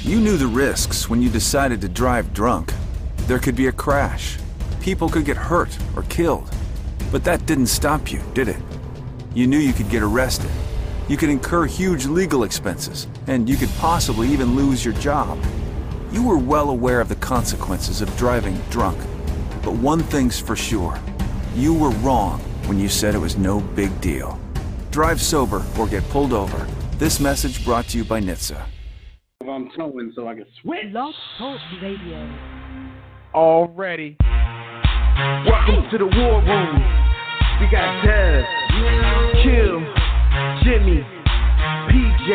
You knew the risks when you decided to drive drunk. There could be a crash. People could get hurt or killed. But that didn't stop you, did it? You knew you could get arrested. You could incur huge legal expenses, and you could possibly even lose your job. You were well aware of the consequences of driving drunk. But one thing's for sure. You were wrong when you said it was no big deal. Drive sober or get pulled over. This message brought to you by NHTSA. I'm towing so I can switch. Blog Talk Radio. Already. Welcome to the war room. We got Dev, Kill, Jimmy, PJ,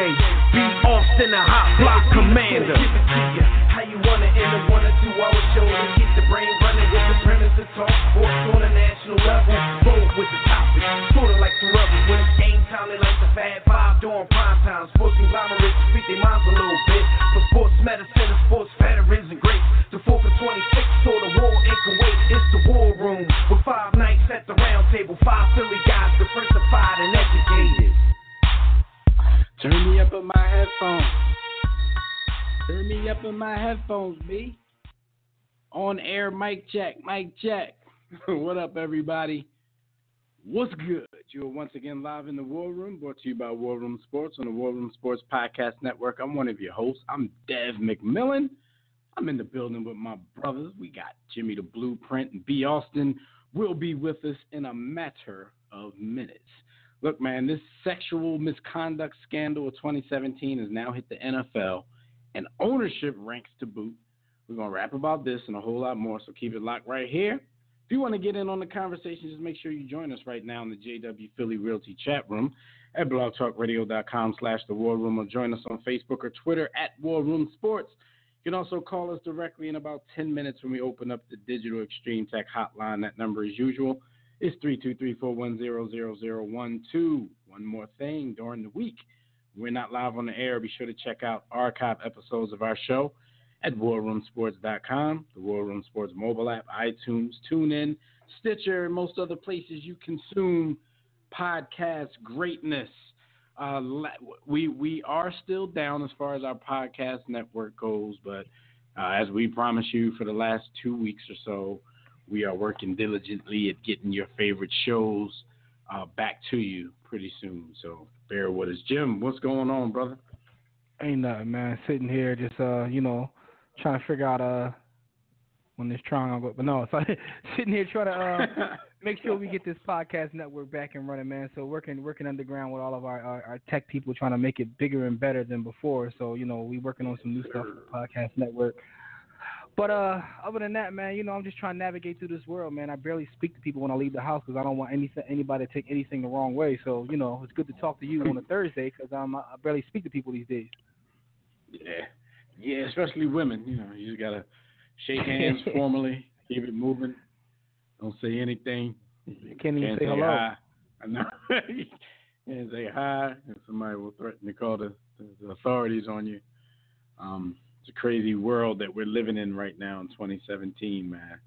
B. Austin, the hot block commander. How you want it in a 1 or 2 hour show to keep the brain running with the premise of talk sports on a national level. Bold with the topic, sort of like the rebels when it's game time. They like the Fab Five during prime time. Sports conglomerates speak their minds a little bit. For sports medicine and sports veterans and greats. The 4th and 26th or the war in Kuwait. It's the war room with 5 nights at the round table. 5 Philly guys diversified and educated. Turn me up in my headphones. Turn me up in my headphones, B. On air, mic check, mic check. What up, everybody? What's good? You are once again live in the War Room, brought to you by War Room Sports on the War Room Sports Podcast Network. I'm one of your hosts. I'm Dev McMillan. I'm in the building with my brothers. We got Jimmy the Blueprint and B. Austin will be with us in a matter of minutes. Look, man, this sexual misconduct scandal of 2017 has now hit the NFL, and ownership ranks to boot. We're going to rap about this and a whole lot more, so keep it locked right here. If you want to get in on the conversation, just make sure you join us right now in the JW Philly Realty chat room at blogtalkradio.com/The War Room, or join us on Facebook or Twitter at War Room Sports. You can also call us directly in about 10 minutes when we open up the Digital Extreme Tech hotline. That number, as usual, is 323-410-0012. One more thing, during the week, we're not live on the air. Be sure to check out archive episodes of our show at warroomsports.com, the War Room Sports mobile app, iTunes, TuneIn, Stitcher, and most other places you consume podcast greatness. We are still down as far as our podcast network goes, but as we promised you for the last 2 weeks or so, we are working diligently at getting your favorite shows back to you pretty soon. So bear with us. Jim, what's going on, brother? Ain't nothing, man. Sitting here just, trying to figure out when this trial go. But no, so sitting here trying to make sure we get this podcast network back and running, man. So working underground with all of our tech people, trying to make it bigger and better than before. So, we working on some new stuff for the podcast network. But other than that, man, I'm just trying to navigate through this world, man. I barely speak to people when I leave the house because I don't want anybody to take anything the wrong way. So, it's good to talk to you on a Thursday because I barely speak to people these days. Yeah, especially women. You just got to shake hands formally, keep it moving. Don't say anything. You can't even say hello. Hi. I know. You can't say hi, and somebody will threaten to call the authorities on you. It's a crazy world that we're living in right now in 2017, man.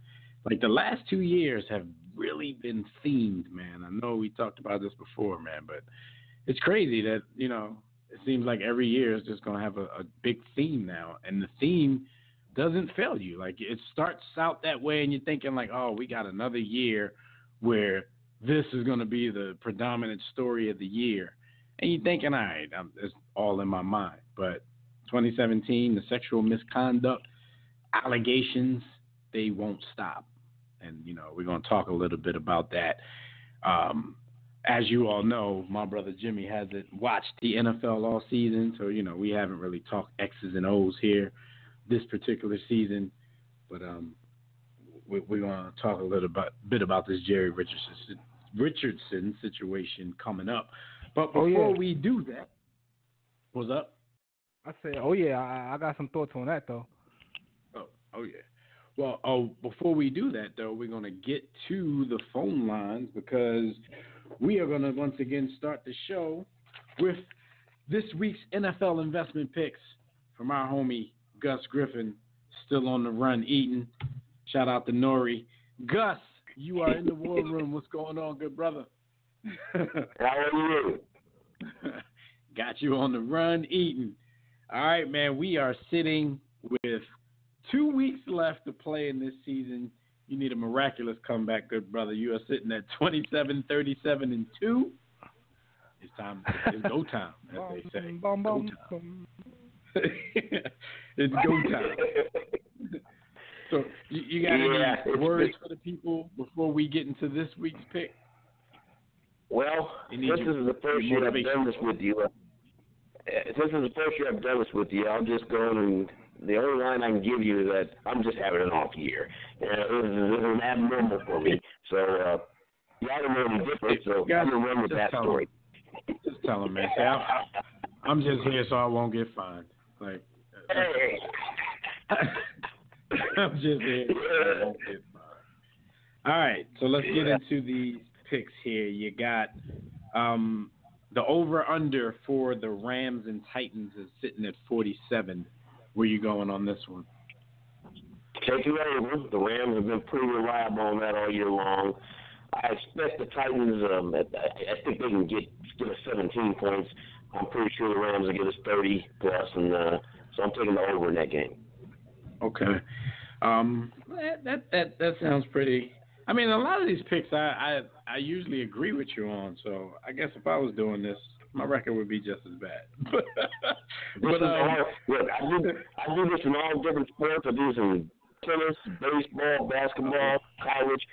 Like, the last 2 years have really been themed, man. I know we talked about this before, man, but it's crazy that, it seems like every year is just going to have a big theme now, and the theme doesn't fail you. Like, it starts out that way, and you're thinking, like, oh, we got another year where this is going to be the predominant story of the year. And you're thinking, all right, it's all in my mind. But 2017, the sexual misconduct allegations, they won't stop. And, we're going to talk a little bit about that. As you all know, my brother Jimmy hasn't watched the NFL all season, so, we haven't really talked X's and O's here this particular season. But we're going to talk a little bit about this Jerry Richardson situation coming up. But before we do that, what's up? I say, I got some thoughts on that, though. Oh, yeah. Well, before we do that, though, we're going to get to the phone lines because we are going to once again start the show with this week's NFL investment picks from our homie Gus Griffin, still on the run eating. Shout out to Nori. Gus, you are in the war room. What's going on, good brother? How are you? Got you on the run eating. All right, man. We are sitting with 2 weeks left to play in this season. You need a miraculous comeback, good brother. You are sitting at 27, 37, and 2. It's time. It's go time, as they say. Go time. It's go time. So you got any words for the people before we get into this week's pick? Well, this is the first year I've done this with you. I'll just go and the only line I can give you is that I'm just having an off year. This is abnormal for me. So y'all know me different, so I'm going to run with that story. Just tell him, man. Say, I'm just here so I won't get fined. Like, hey. I'm just here so I won't get fined. All right, so let's get into these picks here. You got the over-under for the Rams and Titans is sitting at 47. Where you going on this one? Take it over. The Rams have been pretty reliable on that all year long. I expect the Titans, I think they can get us 17 points. I'm pretty sure the Rams will get us 30 plus, and so I'm taking the over in that game. Okay. That sounds pretty. I mean, a lot of these picks I usually agree with you on, so I guess if I was doing this, my record would be just as bad. Look, I do this in all different sports. I do this in tennis, baseball, basketball, college.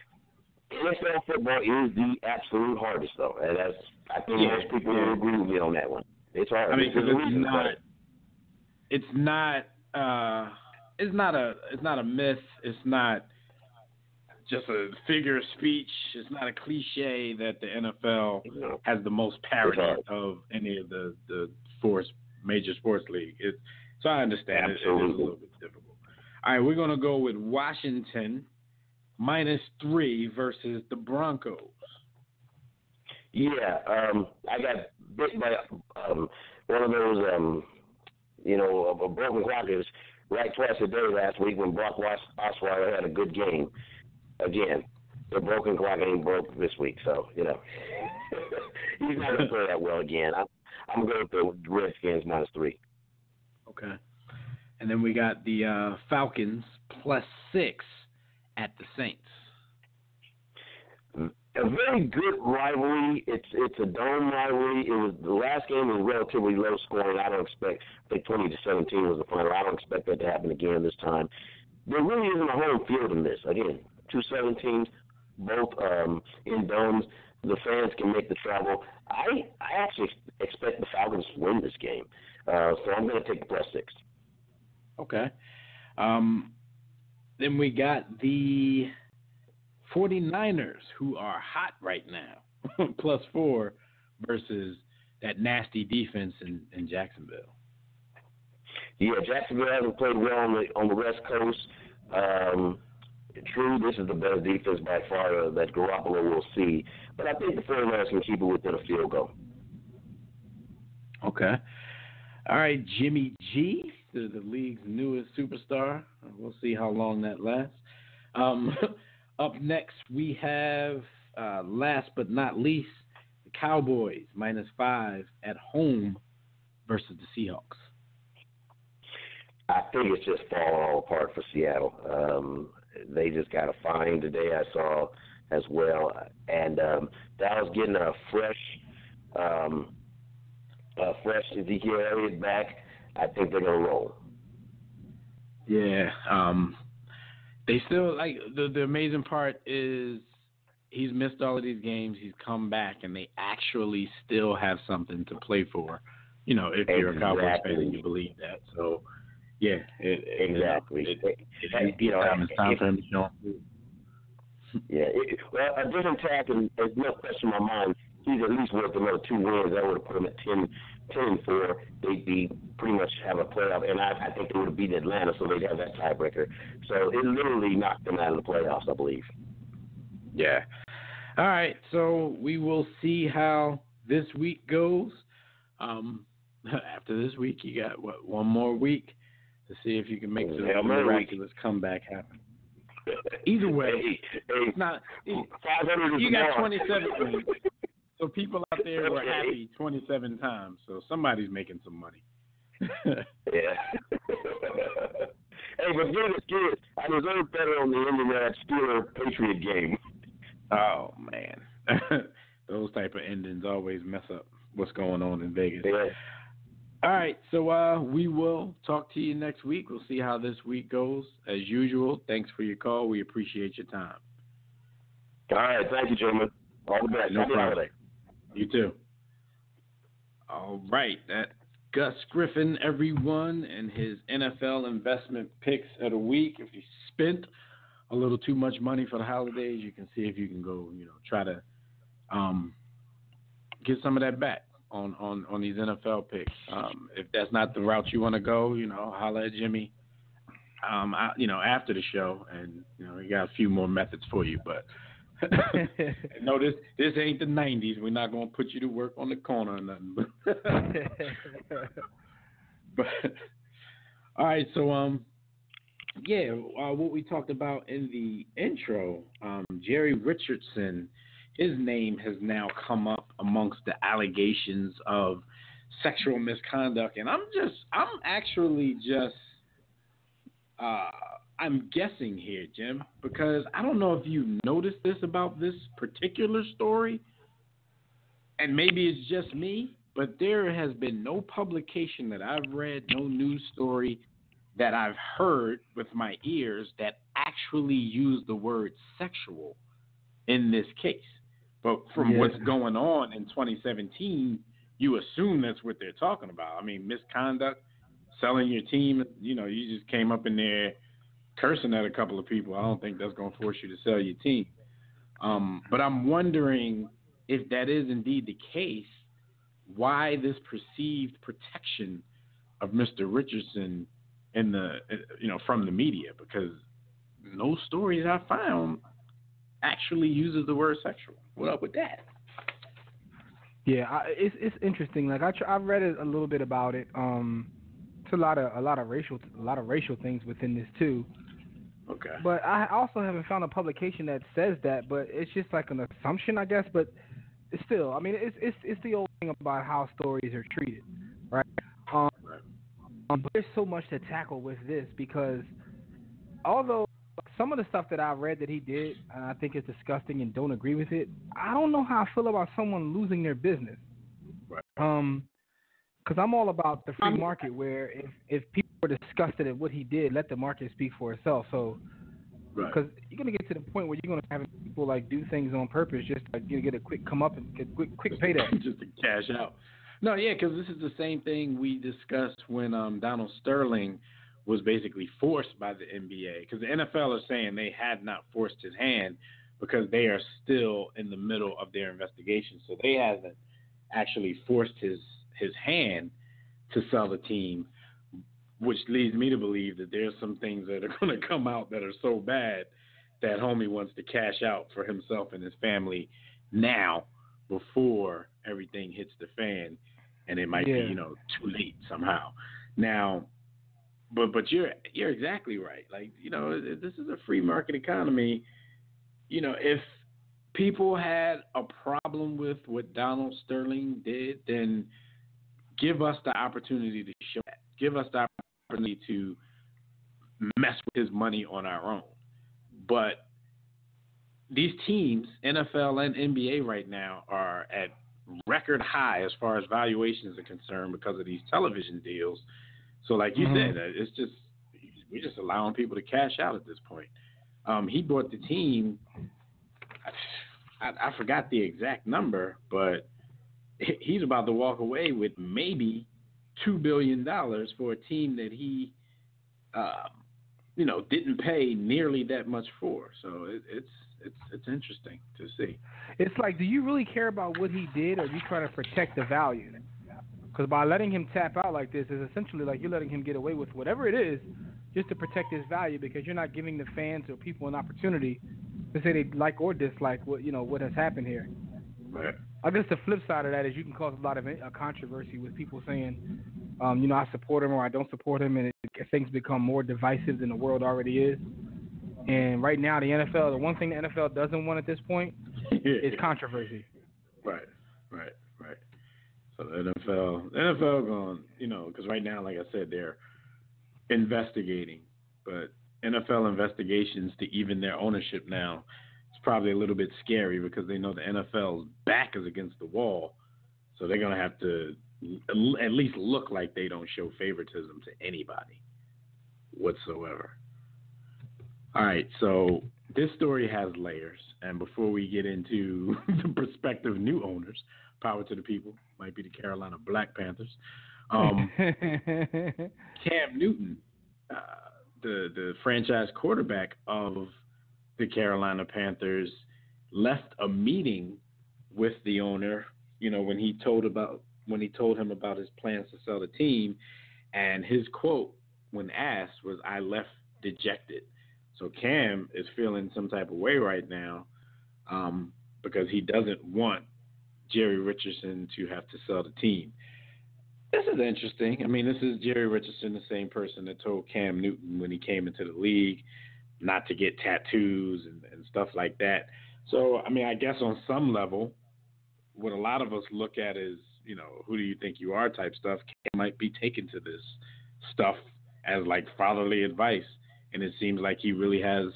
NFL football is the absolute hardest, though, and I think most people will agree with me on that one. It's hard. I mean, because it's not a myth. It's not just a figure of speech. It's not a cliche that the NFL has the most parity of any of the major sports league. So I understand it is a little bit difficult. All right, we're going to go with Washington -3 versus the Broncos. Yeah, I got bit by one of those, broken clockers right twice a day last week when Brock Osweiler had a good game. Again, the broken clock ain't broke this week, so, he's not going to play that well again. I'm going to go Redskins -3. Okay. And then we got the Falcons +6 at the Saints. A very good rivalry. It's a dome rivalry. The last game was relatively low scoring. I think 20-17 was the final. I don't expect that to happen again this time. There really isn't a home field in this. Again, 2 17s, both in domes. The fans can make the travel. I actually expect the Falcons to win this game. So I'm going to take the +6. Okay. Then we got the 49ers, who are hot right now, +4 versus that nasty defense in Jacksonville. Yeah, Jacksonville hasn't played well on the West Coast. True, this is the best defense by far that Garoppolo will see. But I think the 49ers can keep it within a field goal. Okay. All right, Jimmy G, the league's newest superstar. We'll see how long that lasts. Up next, we have, last but not least, the Cowboys -5 at home versus the Seahawks. I think it's just falling all apart for Seattle. They just got a fine today, I saw as well. And Dallas getting a fresh Ezekiel Elliott back. I think they're going to roll. Yeah. They still, the amazing part is he's missed all of these games. He's come back, and they actually still have something to play for. If you're a Cowboys fan and you believe that. So, yeah. Exactly. It's time for him to show. Yeah. A different tack, and there's no question in my mind, he's at least worth another 2 wins. That would have put him at 10-4. They'd be pretty much have a playoff, and I think they would have beaten Atlanta, so they'd have that tiebreaker. So it literally knocked them out of the playoffs, I believe. Yeah. All right, so we will see how this week goes. After this week, you got, one more week to see if you can make the miraculous comeback happen. Either way, it's not. You got 27 wins. So people out there were happy 27 times. So somebody's making some money. Yeah. Hey, but give I deserve better on the ending of that Steeler-Patriot game. Oh, man. Those type of endings always mess up what's going on in Vegas. Yeah. All right, so we will talk to you next week. We'll see how this week goes. As usual, thanks for your call. We appreciate your time. All right, thank you, gentlemen. All the best. No Happy problem. holiday. You too. All right, that's Gus Griffin, everyone, and his NFL investment picks of the week. If you spent a little too much money for the holidays, you can see if you can go, try to get some of that back on these NFL picks. If that's not the route you want to go, holla at Jimmy. After the show, and we got a few more methods for you, but no, this ain't the 90s. We're not gonna put you to work on the corner or nothing. But all right, so what we talked about in the intro, Jerry Richardson, his name has now come up amongst the allegations of sexual misconduct, and I'm guessing here, Jim, because I don't know if you noticed this about this particular story, and maybe it's just me, but there has been no publication that I've read, no news story that I've heard with my ears that actually used the word sexual in this case. But from what's going on in 2017, you assume that's what they're talking about. I mean, misconduct, selling your team, you just came up in there cursing at a couple of people. I don't think that's going to force you to sell your team. But I'm wondering if that is indeed the case, why this perceived protection of Mr. Richardson in the, from the media, because no stories I found actually uses the word sexual. What up with that? Yeah, it's interesting. Like I've read a little bit about it. It's a lot of racial things within this too. Okay. But I also haven't found a publication that says that. But it's just like an assumption, I guess. But still, I mean, it's the old thing about how stories are treated, right? But there's so much to tackle with this, because although some of the stuff that I read that he did, I think is disgusting and don't agree with it, I don't know how I feel about someone losing their business. Right. Because I'm all about the free market, where if people are disgusted at what he did, let the market speak for itself. So, because you're gonna get to the point where you're gonna have people like do things on purpose just to get a quick come up and get quick payday, just to cash out. No, yeah, because this is the same thing we discussed when Donald Sterling was basically forced by the NBA. Because the NFL is saying they had not forced his hand because they are still in the middle of their investigation. So they haven't actually forced his hand to sell the team, which leads me to believe that there's some things that are going to come out that are so bad that homie wants to cash out for himself and his family now before everything hits the fan, and it might be, too late somehow. Now, but you're exactly right. Like, this is a free market economy. If people had a problem with what Donald Sterling did, then give us the opportunity to show that. Give us the opportunity to mess with his money on our own. But these teams, NFL and NBA right now, are at record high as far as valuations are concerned because of these television deals. So like you said, we're just allowing people to cash out at this point. He bought the team, I forgot the exact number, but he's about to walk away with maybe $2 billion for a team that he, didn't pay nearly that much for. So it's interesting to see. It's like, do you really care about what he did, or do you try to protect the value? Because by letting him tap out like this is essentially like you're letting him get away with whatever it is just to protect his value, because you're not giving the fans or people an opportunity to say they like or dislike what has happened here. Right. I guess the flip side of that is you can cause a lot of controversy with people saying, I support him or I don't support him, and things become more divisive than the world already is. And right now, the NFL, the one thing the NFL doesn't want at this point is controversy. Right. So The NFL going, because right now, like I said, they're investigating, but NFL investigations to even their ownership now, it's probably a little bit scary because they know the NFL's back is against the wall, so they're going to have to at least look like they don't show favoritism to anybody whatsoever. All right, so this story has layers, and before we get into the prospective new owners, power to the people, might be the Carolina Black Panthers. Cam Newton, the franchise quarterback of the Carolina Panthers, left a meeting with the owner, when he told him about his plans to sell the team, and his quote when asked was, "I left dejected." So Cam is feeling some type of way right now because he doesn't want Jerry Richardson to have to sell the team. This is interesting. I mean, this is Jerry Richardson, the same person that told Cam Newton when he came into the league not to get tattoos and stuff like that. So, I mean, I guess on some level, what a lot of us look at is, who do you think you are type stuff. Cam might be taken to this stuff as like fatherly advice. And it seems like he really has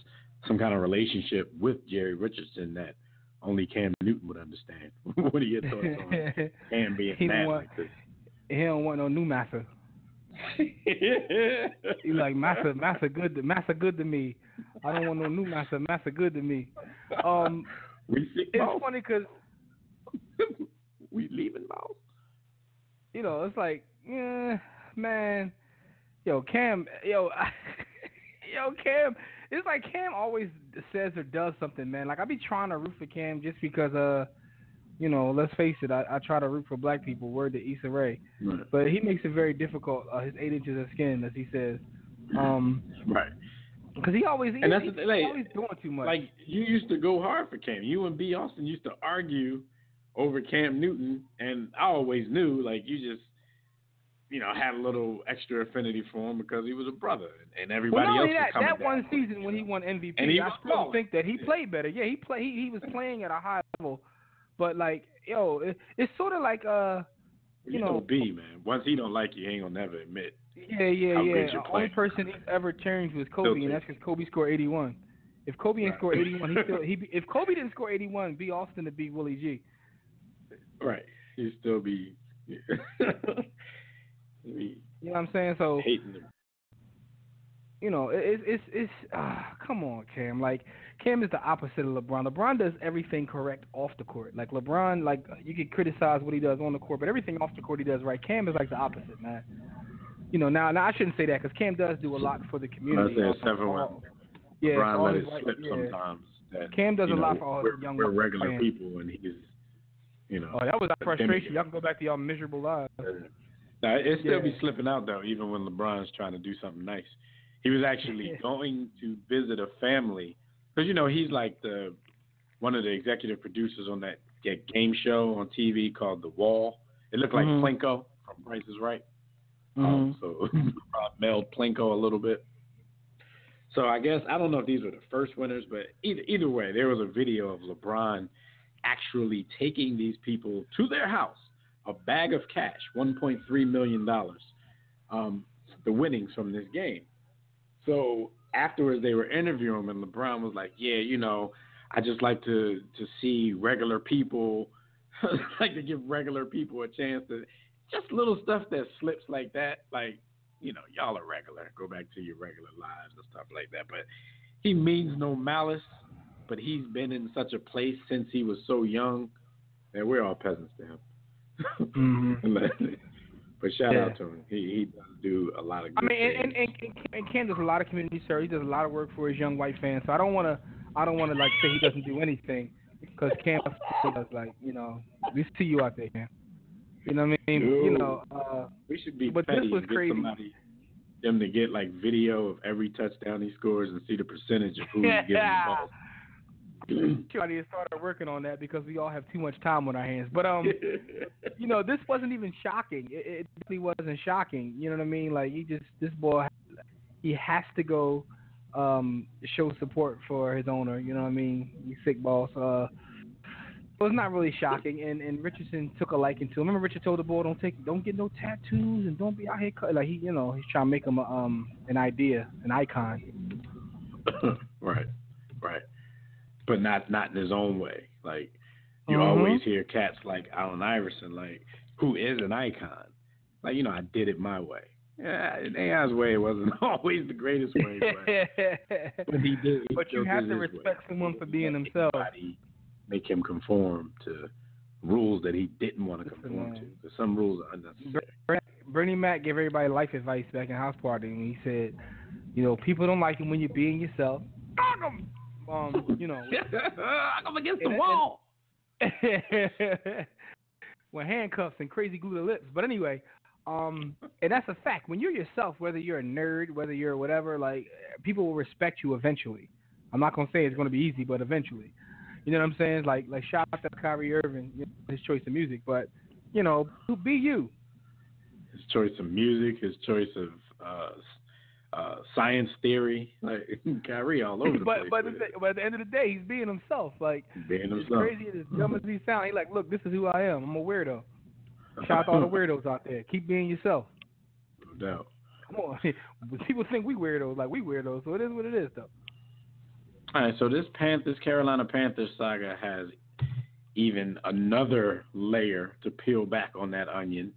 some kind of relationship with Jerry Richardson that only Cam Newton would understand. What are your thoughts on Cam being mad like this? He don't want no new master. He's like, master good to me. I don't want no new master good to me. It's funny because we leaving now. It's like, man, Cam, Cam, it's like Cam always says or does something, man. Like, I be trying to root for Cam just because, let's face it, I try to root for black people, word to Issa Rae. Right. But he makes it very difficult, his 8 inches of skin, as he says. Right. Because he's always doing too much. Like, you used to go hard for Cam. You and B. Austin used to argue over Cam Newton, and I always knew, like, you just, had a little extra affinity for him because he was a brother, and everybody else was coming that one season when he won MVP, and I still think that he played better. Yeah, he was playing at a high level, but like, it's sort of like B, man. Once he don't like you, he ain't gonna never admit. Yeah. The only person he's ever changed was Kobe, and that's because Kobe scored 81. If Kobe didn't score 81, if Kobe didn't score 81, B. Austin to beat Willie G. Right, he'd still be. You know what I'm saying? So hating him. It's come on, Cam. Like, Cam is the opposite of LeBron. LeBron does everything correct off the court. Like, LeBron, like, you can criticize what he does on the court, but everything off the court he does right. Cam is like the opposite, man. Now I shouldn't say that because Cam does do a lot for the community. Yeah, LeBron let it slip sometimes. Cam does a lot for all his young we're regular fans. people, and he's, Oh, that was our frustration. Y'all can go back to y'all miserable lives. Now, it still be slipping out, though, even when LeBron's trying to do something nice. He was actually going to visit a family because, he's like one of the executive producers on that game show on TV called The Wall. It looked like Plinko from Price is Right. So LeBron melded Plinko a little bit. So I guess, I don't know if these were the first winners, but either way, there was a video of LeBron actually taking these people to their house, a bag of cash, $1.3 million, the winnings from this game. So afterwards, they were interviewing him, and LeBron was like, yeah, I just like to see regular people, like to give regular people a chance to, just little stuff that slips like that, like, y'all are regular, go back to your regular lives and stuff like that. But he means no malice, but he's been in such a place since he was so young that we're all peasants to him. But shout out to him. He does do a lot of good things. And Cam does a lot of community service. He does a lot of work for his young white fans. So I don't want to like say he doesn't do anything because Cam does, like, we see you out there, Cam. You know what I mean? We should be but petty this was and get crazy. them to get like video of every touchdown he scores and see the percentage of who he's giving the ball. I need to start working on that because we all have too much time on our hands. But this wasn't even shocking. It really wasn't shocking. You know what I mean? Like, this boy, he has to go show support for his owner. You know what I mean? He's sick boss. Well, it's not really shocking, and Richardson took a liking to him. Remember, Richard told the boy, don't get no tattoos, and don't be out here like he's trying to make him an icon. Right. But not in his own way. Like you always hear cats like Allen Iverson, like who is an icon. Like I did it my way. Yeah, AI's way wasn't always the greatest way, but he did. But you have to respect someone for being himself. Make him conform to rules that he didn't want to conform to. Because some rules are unnecessary. Bernie Mac gave everybody life advice back in House Party, and he said, people don't like him when you're being yourself. Dog 'em! I'm against the wall. With handcuffs and crazy glue to lips. But anyway, and that's a fact. When you're yourself, whether you're a nerd, whether you're whatever, like people will respect you eventually. I'm not gonna say it's gonna be easy, but eventually. You know what I'm saying? Like shout out to Kyrie Irving, his choice of music, but be you. His choice of music, his choice of science theory, like Kyrie all over the place. But at the end of the day, he's being himself. Like being himself. As crazy and as dumb as he sounds, he's like, look, this is who I am. I'm a weirdo. Shout out to all the weirdos out there. Keep being yourself. No doubt. Come on, people think we weirdos, like we weirdos. So it is what it is, though. All right, so this Carolina Panthers saga has even another layer to peel back on that onion.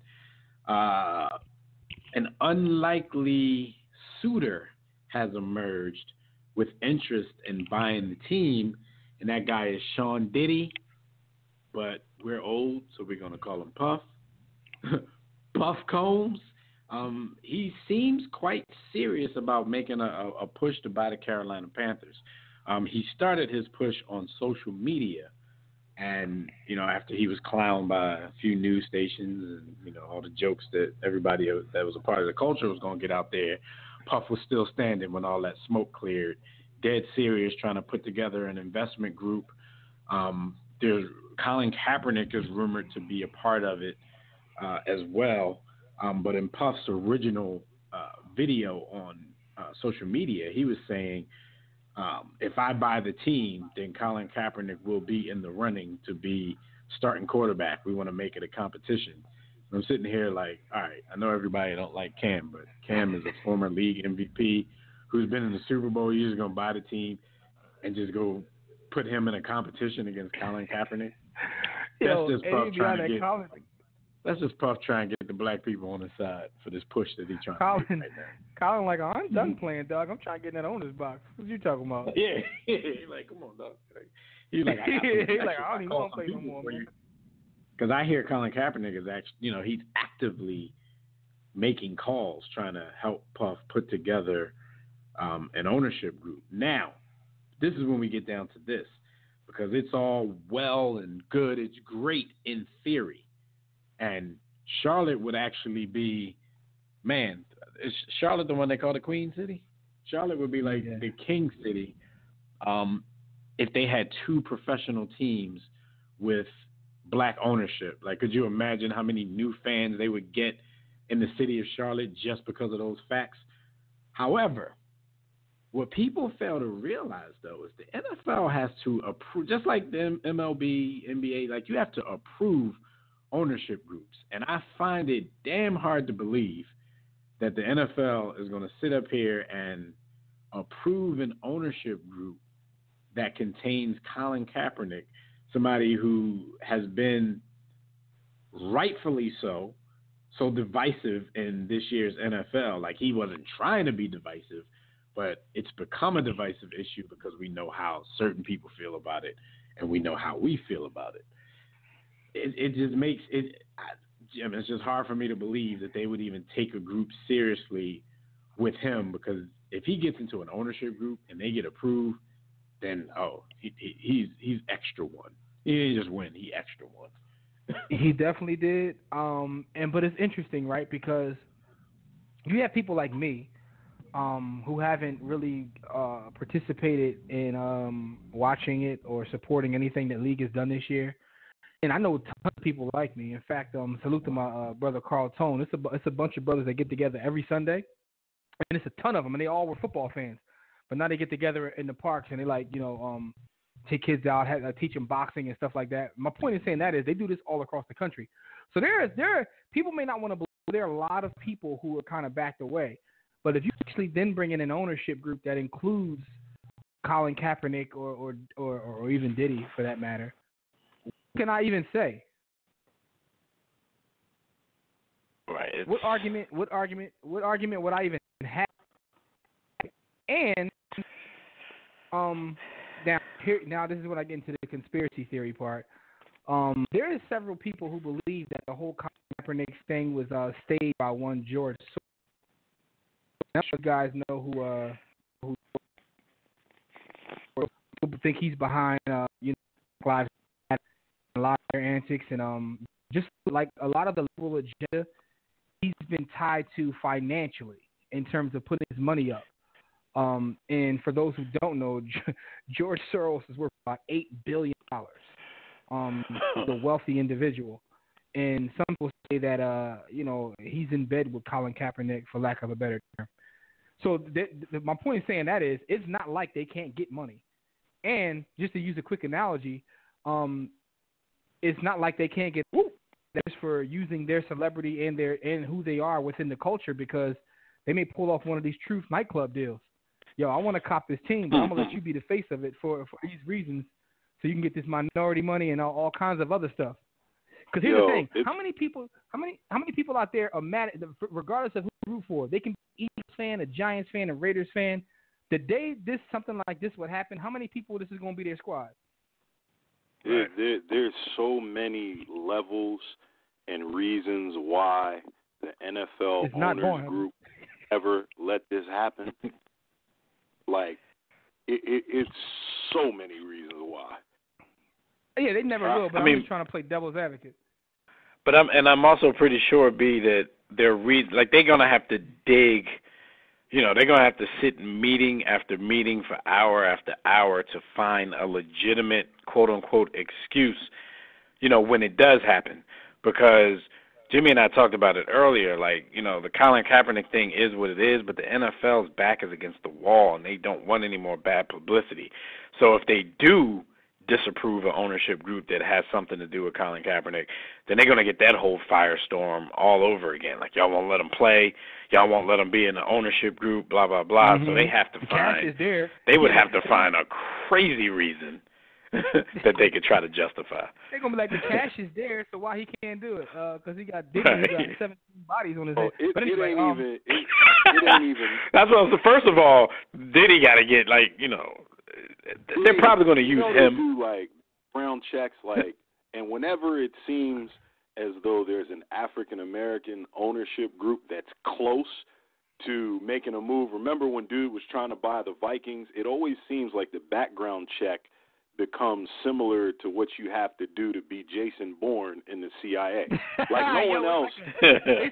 An unlikely suitor has emerged with interest in buying the team, and that guy is Sean Diddy, but we're old, so we're going to call him Puff. Puff Combs. He seems quite serious about making a push to buy the Carolina Panthers. He started his push on social media, and after he was clowned by a few news stations and all the jokes that everybody that was a part of the culture was going to get out there, Puff was still standing when all that smoke cleared, dead serious, trying to put together an investment group. There's Colin Kaepernick is rumored to be a part of it as well, but in Puff's original video on social media, he was saying, if I buy the team, then Colin Kaepernick will be in the running to be starting quarterback. We want to make it a competition. And I'm sitting here like, all right, I know everybody don't like Cam, but Cam is a former league MVP who's been in the Super Bowl. You're just going to buy the team and just go put him in a competition against Colin Kaepernick? That's just Puff trying to get the black people on his side for this push that he's trying to make right now. Colin, like, I'm done playing, dog. I'm trying to get in that owner's box. What you talking about? Yeah. He's like, come on, dog. He's like, I don't even want to play no more, man. Because I hear Colin Kaepernick is actually, he's actively making calls trying to help Puff put together an ownership group. Now, this is when we get down to this, because it's all well and good. It's great in theory. And Charlotte would actually be, man, is Charlotte the one they call the Queen City? Charlotte would be like the King City if they had two professional teams with black ownership. Like, could you imagine how many new fans they would get in the city of Charlotte just because of those facts? However, what people fail to realize, though, is the NFL has to approve, just like the MLB, NBA, like you have to approve ownership groups. And I find it damn hard to believe that the NFL is going to sit up here and approve an ownership group that contains Colin Kaepernick, somebody who has been rightfully so divisive in this year's NFL. Like, he wasn't trying to be divisive, but it's become a divisive issue because we know how certain people feel about it, and we know how we feel about it. It just makes it, Jim, it's just hard for me to believe that they would even take a group seriously with him, because if he gets into an ownership group and they get approved, then he's extra one. He didn't just win, he extra one. He definitely did. But it's interesting, right? Because you have people like me who haven't really participated in watching it or supporting anything that League has done this year. And I know tons of people like me. In fact, salute to my brother Carl Tone. It's a bunch of brothers that get together every Sunday, and it's a ton of them, and they all were football fans. But now they get together in the parks and they take kids out, teach them boxing and stuff like that. My point in saying that is they do this all across the country. So there are people may not want to believe there are a lot of people who are kind of backed away. But if you actually then bring in an ownership group that includes Colin Kaepernick or even Diddy for that matter, what can I even say? Right. What argument would I even have? And now this is when I get into the conspiracy theory part. There is several people who believe that the whole Colin Kaepernick thing was staged by one George Soros. Now you guys know who people think he's behind Lives Matter and a lot of their antics and just like a lot of the liberal agenda he's been tied to financially in terms of putting his money up. And for those who don't know, George Soros is worth about $8 billion. The wealthy individual. And some people say that, he's in bed with Colin Kaepernick, for lack of a better term. So my point in saying that is it's not like they can't get money. And just to use a quick analogy, it's not like they can't get that's for using their celebrity and who they are within the culture, because they may pull off one of these Truth nightclub deals. Yo, I want to cop this team, but I'm gonna let you be the face of it for these reasons, so you can get this minority money and all kinds of other stuff. Because here's the thing: how many people out there are mad, regardless of who you root for? They can be an Eagles fan, a Giants fan, a Raiders fan. The day something like this would happen, how many people this is going to be their squad? There's so many levels and reasons why the NFL owners group ever let this happen. Like, it's so many reasons why. Yeah, they never will, but I'm just trying to play devil's advocate. But I'm also pretty sure, B, that they're going to have to dig. They're going to have to sit meeting after meeting for hour after hour to find a legitimate, quote-unquote, excuse, when it does happen. Because Jimmy and I talked about it earlier, the Colin Kaepernick thing is what it is, but the NFL's back is against the wall, and they don't want any more bad publicity. So if they do disapprove an ownership group that has something to do with Colin Kaepernick, then they're going to get that whole firestorm all over again. Like, y'all won't let him play, y'all won't let him be in the ownership group, blah, blah, blah. Mm-hmm. So they have to they would have to find a crazy reason that they could try to justify. They're going to be like, the cash is there, so why he can't do it? Because he got Diddy, he got 17 bodies on his head. But anyway, it ain't even. That's what. First of all, Diddy got to get, they're probably going to use him. Do brown checks, and whenever it seems as though there's an African American ownership group that's close to making a move. Remember when dude was trying to buy the Vikings? It always seems like the background check becomes similar to what you have to do to be Jason Bourne in the CIA. Like no one else. They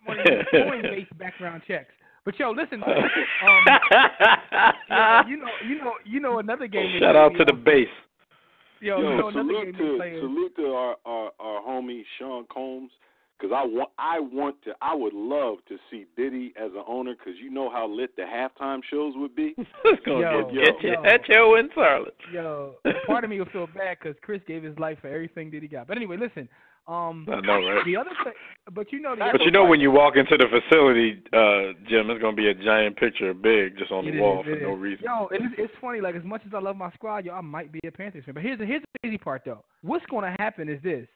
started Coinbase background checks. But listen. You know another game. Shout out to the base. Salute to our homie Sean Combs, because I would love to see Diddy as an owner, because you know how lit the halftime shows would be. It's gonna get you at your in Charlotte. Part of me will feel bad because Chris gave his life for everything Diddy got. But anyway, listen. I know, right? The other thing, but when you walk into the facility, Jim, there's gonna be a giant picture, big, just on the wall for no reason. It's funny. As much as I love my squad, I might be a Panthers fan. But here's the crazy part, though. What's gonna happen is this,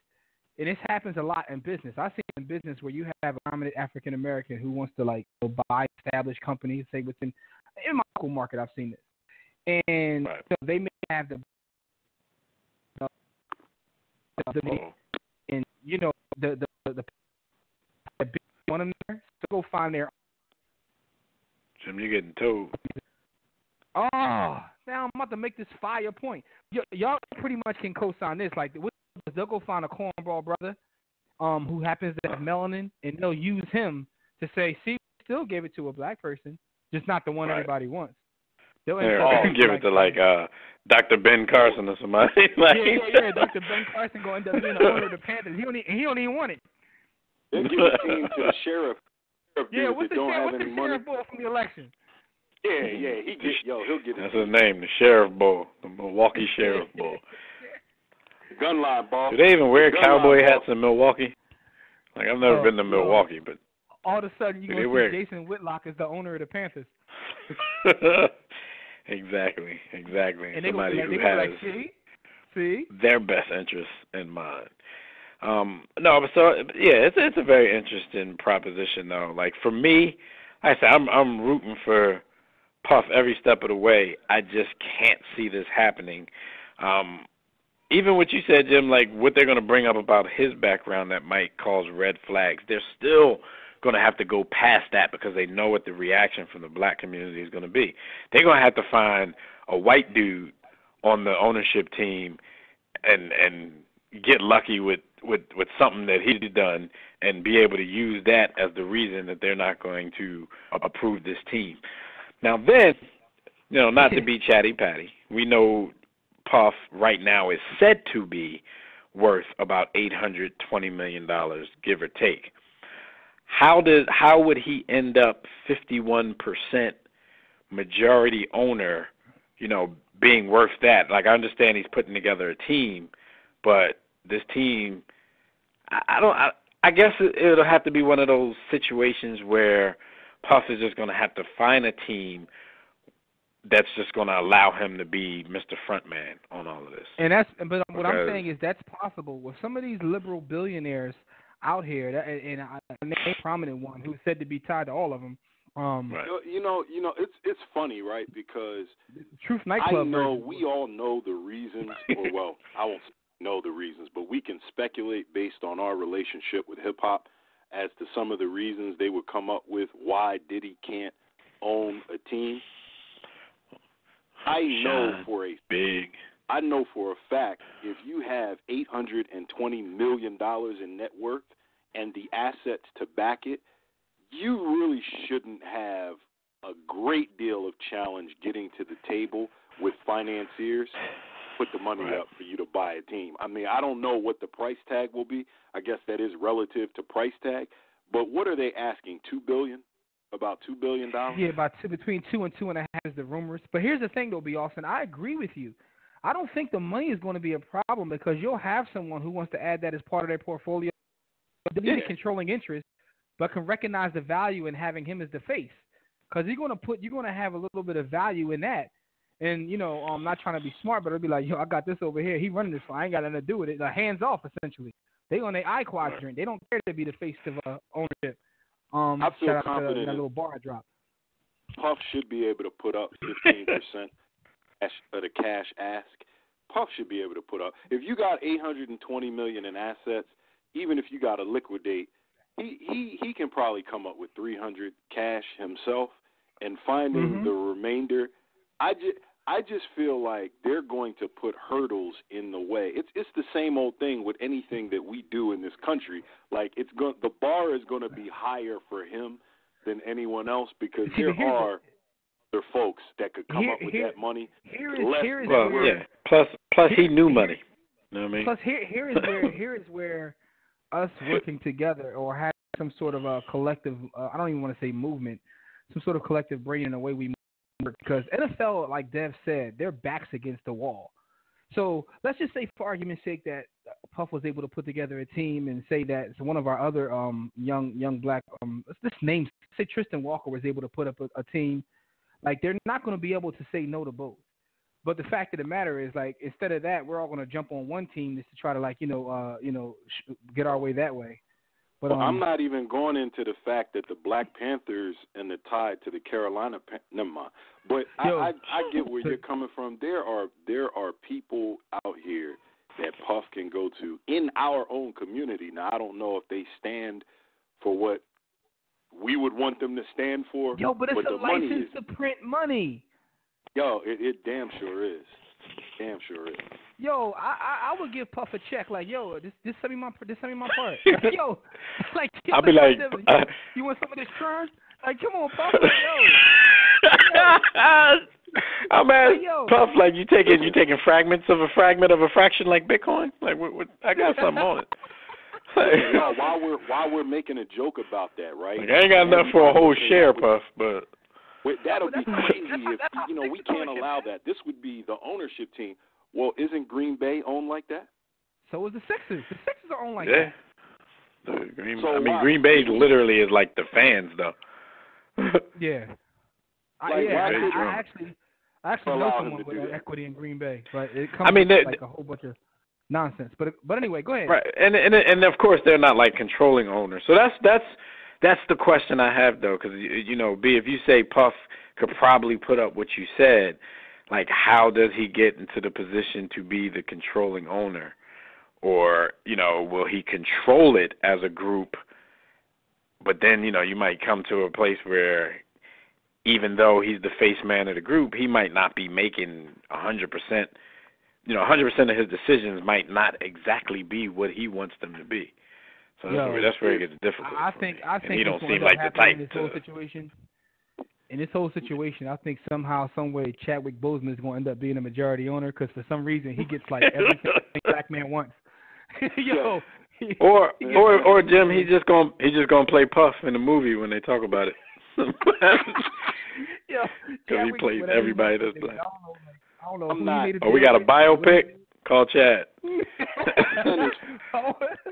and this happens a lot in business. I've seen in business where you have a prominent African American who wants to buy established companies, say in my local market. I've seen this, and so they may have the and the big one of them there, so go find their. Jim, you're getting told. Oh, now I'm about to make this fire point. Y'all pretty much can co-sign this. They'll go find a cornball brother, who happens to have melanin, and they'll use him to say, "See, we still gave it to a black person, just not the one everybody wants." They'll give it to Dr. Ben Carson or somebody. Yeah. Dr. Ben Carson going to end up being the owner of the Panthers. He don't even want it. They give the team to the sheriff. Yeah, what's the sheriff boy from the election? Yeah, he'll get it. That's his name, the Sheriff Bull, the Milwaukee Sheriff Bull. Gunline, boss. Do they even wear cowboy boss. hats in Milwaukee? Like, I've never been to Milwaukee, but all of a sudden you're going to see Jason Whitlock as the owner of the Panthers. Exactly. And somebody who has has see their best interests in mind. It's a very interesting proposition though. Like for me, like I said, I'm rooting for Puff every step of the way. I just can't see this happening. Even what you said, Jim, like what they're going to bring up about his background that might cause red flags, they're still going to have to go past that because they know what the reaction from the black community is going to be. They're going to have to find a white dude on the ownership team and get lucky with something that he's done and be able to use that as the reason that they're not going to approve this team. Now then, not to be chatty patty, we know Puff right now is said to be worth about $820 million, give or take. How would he end up 51% majority owner, being worth that? Like, I understand he's putting together a team, but this team, I guess it'll have to be one of those situations where Puff is just going to have to find a team that's just going to allow him to be Mr. Frontman on all of this. But what I'm saying is that's possible. With some of these liberal billionaires out here, and I name a prominent one who's said to be tied to all of them. Right. It's funny, right? Because Truth Nightclub. I know we all know the reasons, or well, I won't know the reasons, but we can speculate based on our relationship with hip hop as to some of the reasons they would come up with why Diddy can't own a team. I know for a fact if you have $820 million in net worth and the assets to back it, you really shouldn't have a great deal of challenge getting to the table with financiers, put the money up for you to buy a team. I mean, I don't know what the price tag will be. I guess that is relative to price tag. But what are they asking, $2 billion? About $2 billion? Yeah, between 2 and 2.5 is the rumors. But here's the thing, though, B. Austin. I agree with you. I don't think the money is going to be a problem because you'll have someone who wants to add that as part of their portfolio. They need a controlling interest, but can recognize the value in having him as the face. Because you're going to have a little bit of value in that. And, I'm not trying to be smart, but it'll be like, I got this over here. He running this, so I ain't got nothing to do with it. Hands off, essentially. They on their eye quadrant. They don't care to be the face of ownership. I feel shout out confident to that little bar I dropped. Puff should be able to put up 15% of the cash ask. Puff should be able to put up. If you got $820 million in assets, even if you got to liquidate, he can probably come up with $300 cash himself, and finding the remainder. I just feel like they're going to put hurdles in the way. It's the same old thing with anything that we do in this country. Like the bar is going to be higher for him than anyone else because there are other folks that could come up with that money. Plus he knew money. You know what I mean? Plus here is where us working together or having some sort of a collective. I don't even want to say movement. Some sort of collective brain in the way we. Because NFL, like Dev said, their back's against the wall. So let's just say, for argument's sake, that Puff was able to put together a team and say that one of our other young black, say Tristan Walker was able to put up a team. Like, they're not going to be able to say no to both. But the fact of the matter is, like, instead of that, we're all going to jump on one team just to try to, get our way that way. But, I'm not even going into the fact that the Black Panthers and the tie to the Carolina never mind. But I get where you're coming from. There are people out here that Puff can go to in our own community. Now, I don't know if they stand for what we would want them to stand for. But it's a license to print money. It damn sure is. Damn sure is. I would give Puff a check. Like, just send me my part. Like, I'll be like, you want some of this churn? Like, come on, Puff. I'm at Puff. Like, you taking fragments of a fragment of a fraction like Bitcoin. Like, what I got something on it. While we're making a joke about that, right? Like, I ain't got enough for a whole share, Puff, but That'll be crazy if we can't ownership, allow man. that. This would be the ownership team. Well, isn't Green Bay owned like that? So is the Sixers. The Sixers are owned like Yeah. that. Green Bay literally is like the fans, though. Yeah. Like, I actually know allow him someone to with do that. equity in Green Bay, but it comes with like a whole bunch of nonsense. But anyway, go ahead. Right, and of course they're not like controlling owners. So that's the question I have though, because B, if you say Puff could probably put up what you said, like how does he get into the position to be the controlling owner, or will he control it as a group? But then you might come to a place where even though he's the face man of the group, he might not be making 100%. 100% of his decisions might not exactly be what he wants them to be. So that's where it gets difficult. I think he don't seem like the type in this whole situation. In this whole situation, I think somehow, some way, Chadwick Boseman is going to end up being a majority owner because for some reason he gets like everything black man wants. Or Jim, he's just gonna play Puff in the movie when they talk about it. Because he plays everybody that's black. I don't know. We got a biopic called Chad.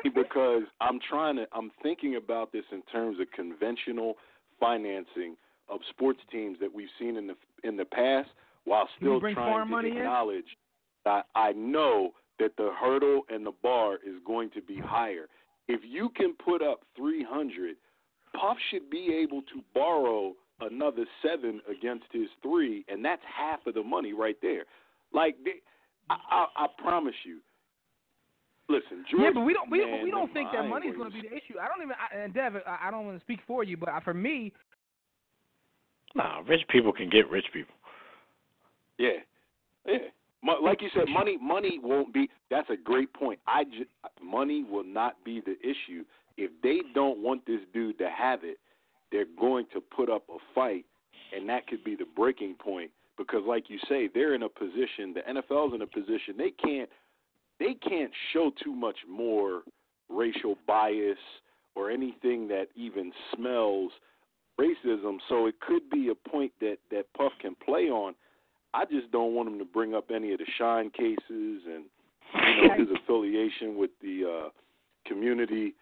Because I'm thinking about this in terms of conventional financing of sports teams that we've seen in the past, while still trying to acknowledge that I know that the hurdle and the bar is going to be higher. If you can put up 300, Puff should be able to borrow another 7 against his 3, and that's half of the money right there. Like, I promise you. Listen, George. Yeah, but we don't think that money is going to be the issue. And Dev, I don't want to speak for you, but for me. Nah, rich people can get rich people. Yeah. Like you said, money won't be. That's a great point. Money will not be the issue. If they don't want this dude to have it, they're going to put up a fight, and that could be the breaking point. Because, like you say, they're in a position. The NFL's in a position they can't show too much more racial bias or anything that even smells racism. So it could be a point that Puff can play on. I just don't want him to bring up any of the Shine cases and his affiliation with the Community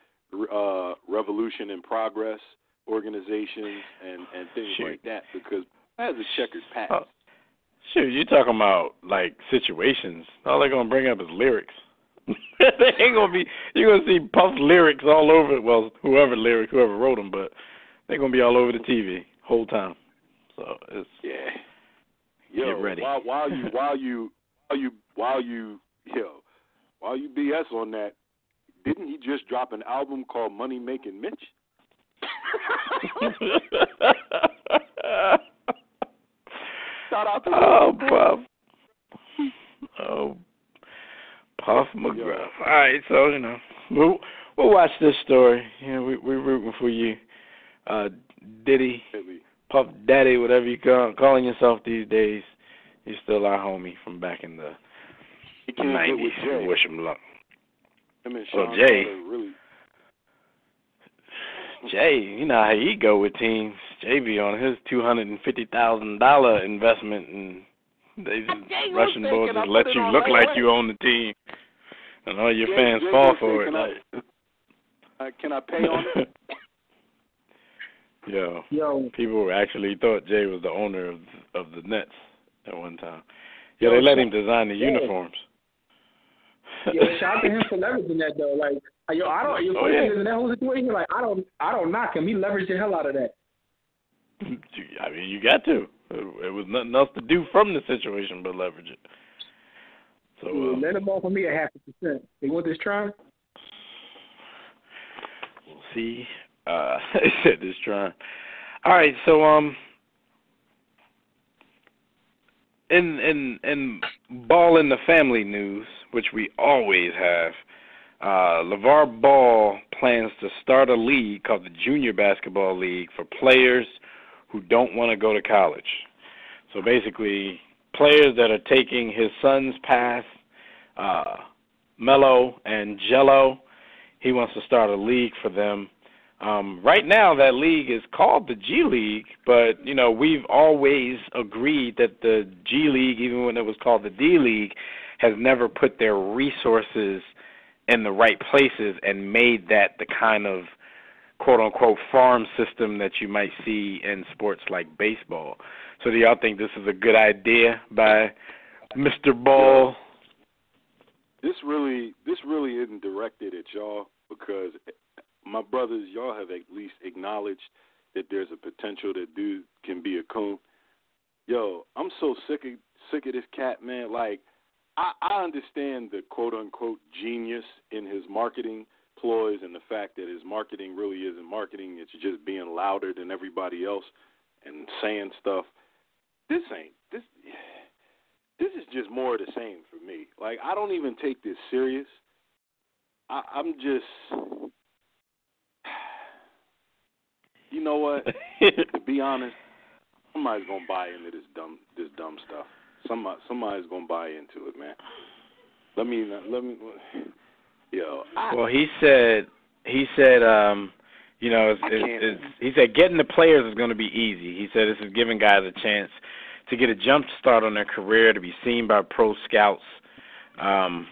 Revolution in Progress organizations and things like that, because that has a checkered past. Shoot, you're talking about like situations. All they're gonna bring up is lyrics. They ain't gonna be. You're gonna see Puff's lyrics all over. Well, whoever wrote them, but they're gonna be all over the TV whole time. So it's get ready. While you BS on that, didn't he just drop an album called Money Making Mitch? Shout out to Puff. Puff McGruff. All right, so we'll watch this story. We're rooting for you, Diddy, Puff Daddy, whatever you calling yourself these days. You're still our homie from back in the 90s. We wish him luck. Jay. Jay, you know how he go with teams. Jay be on his $250,000 investment, and they just Russian boys just let you look like you own the team, and all your fans fall for it. Can I pay on it? Yo, people actually thought Jay was the owner of the Nets at one time. Yeah, they let him design the uniforms. Shout out to him for leveraging that though. Like, in that whole situation, like I don't knock him. He leveraged the hell out of that. I mean, you got to. It was nothing else to do from the situation but leverage it. So let them all for me at 0.5%. They want this trying. We'll see. They said this trying. All right, so in Ball in the Family news, which we always have, LeVar Ball plans to start a league called the Junior Basketball League for players who don't want to go to college. So basically, players that are taking his son's path, Melo and Jello, he wants to start a league for them Right now, that league is called the G League, but, we've always agreed that the G League, even when it was called the D League, has never put their resources in the right places and made that the kind of quote-unquote farm system that you might see in sports like baseball. So do y'all think this is a good idea by Mr. Ball? This really isn't directed at y'all because, my brothers, y'all have at least acknowledged that there's a potential that dude can be a coon. Yo, I'm so sick of this cat, man. Like, I understand the quote-unquote genius in his marketing ploys and the fact that his marketing really isn't marketing. It's just being louder than everybody else and saying stuff. This is just more of the same for me. Like, I don't even take this serious. I'm just, you know what? To be honest, somebody's gonna buy into this dumb stuff. Somebody's gonna buy into it, man. Let me. Yo. Well, he said, he said getting the players is going to be easy. He said this is giving guys a chance to get a jump start on their career, to be seen by pro scouts, and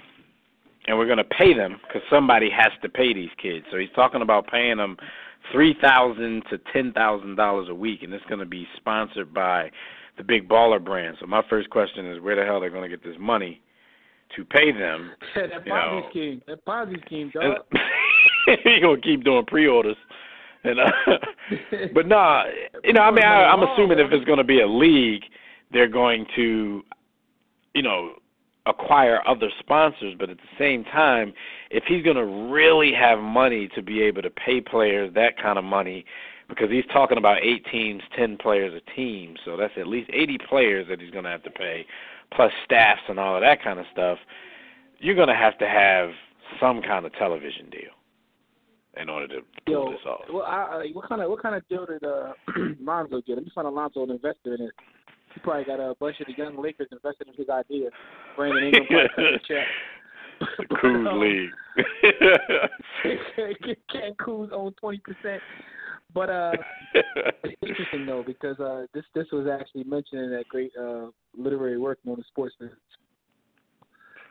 we're going to pay them because somebody has to pay these kids. So he's talking about paying them $3,000 to $10,000 a week, and it's going to be sponsored by the big baller brand. So my first question is, where the hell are they going to get this money to pay them? That Ponzi scheme, dog. You're going to keep doing pre-orders. And, but no, I'm assuming if it's going to be a league, they're going to, acquire other sponsors. But at the same time, if he's going to really have money to be able to pay players that kind of money, because he's talking about 8 teams, 10 players a team, so that's at least 80 players that he's going to have to pay, plus staffs and all of that kind of stuff, you're going to have some kind of television deal in order to pull this off. Well, what kind of deal did Lonzo get? Let me find Lonzo an investor in it. He probably got a bunch of the young Lakers invested in his idea. Brandon Ingram probably cut the check. The Kuz League. Can't Kuz own 20%. But it's interesting though, because this was actually mentioned in that great literary work known as Sports Business.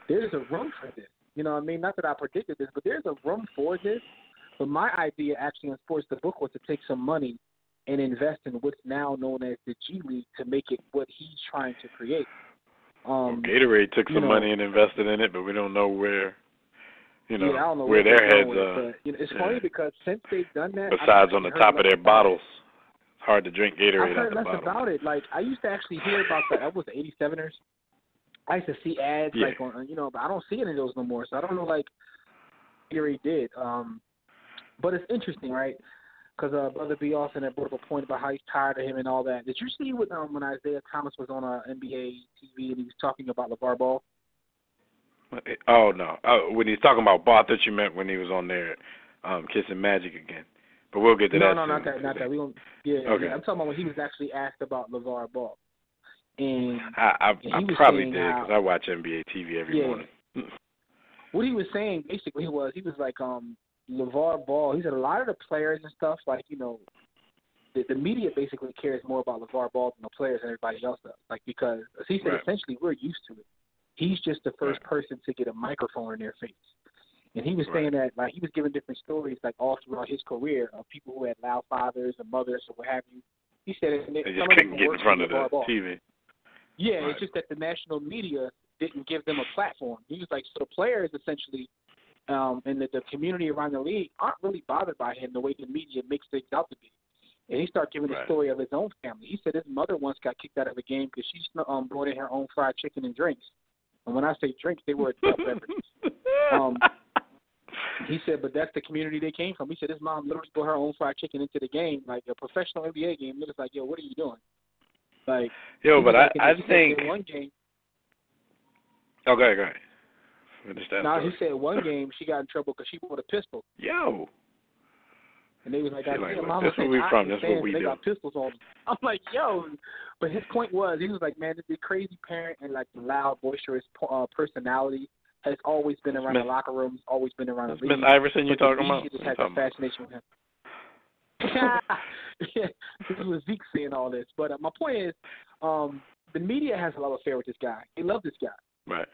There's a room for this. You know what I mean? Not that I predicted this, but there's a room for this. But my idea actually on Sports the Book was to take some money and invest in what's now known as the G League to make it what he's trying to create. Gatorade took some money and invested in it, but we don't know where. I don't know where their heads are. But, it's funny because since they've done that, besides on the top of their bottles, it's hard to drink Gatorade. I heard out the less bottle. about it. Like I used to actually hear about that was the 87ers. I used to see ads like on, but I don't see any of those no more. So I don't know like Gatorade did. But it's interesting, right? Because Brother B. Austin had brought up a point about how he's tired of him and all that. Did you see when Isaiah Thomas was on NBA TV and he was talking about LeVar Ball? Oh, no. When he's talking about Ball, I thought you meant when he was on there kissing Magic again. But we'll get to that. No, soon. not that. I'm talking about when he was actually asked about LeVar Ball. And I probably did because I watch NBA TV every morning. What he was saying basically was he was like LeVar Ball. He said a lot of the players and stuff like the media basically cares more about LeVar Ball than the players and everybody else does. Like because as he said, essentially we're used to it. He's just the first person to get a microphone in their face. And he was saying that, like, he was giving different stories, like, all throughout his career of people who had loud fathers and mothers or what have you. He said they just couldn't get in front of the TV. Yeah, it's just that the national media didn't give them a platform. He was like, so the players essentially and the community around the league aren't really bothered by him the way the media makes things out to be. And he started giving the story of his own family. He said his mother once got kicked out of the game because she brought in her own fried chicken and drinks. And when I say drinks, they were adult beverages. He said, but that's the community they came from. He said his mom literally brought her own fried chicken into the game, like a professional NBA game. It was like, yo, what are you doing? Like, but I think one game. Oh, go ahead. Finish that. No, he said one game she got in trouble because she bought a pistol. Yo. And they was like, that's where we from. That's what we do. They got pistols on them. I'm like, yo. But his point was, he was like, man, the crazy parent and like the loud, boisterous personality has always been around the locker rooms, always been around the league. Miss Iverson, you talking about? Just has a fascination with him. This was Zeke saying all this. But my point is, the media has a love affair with this guy. They love this guy. Right.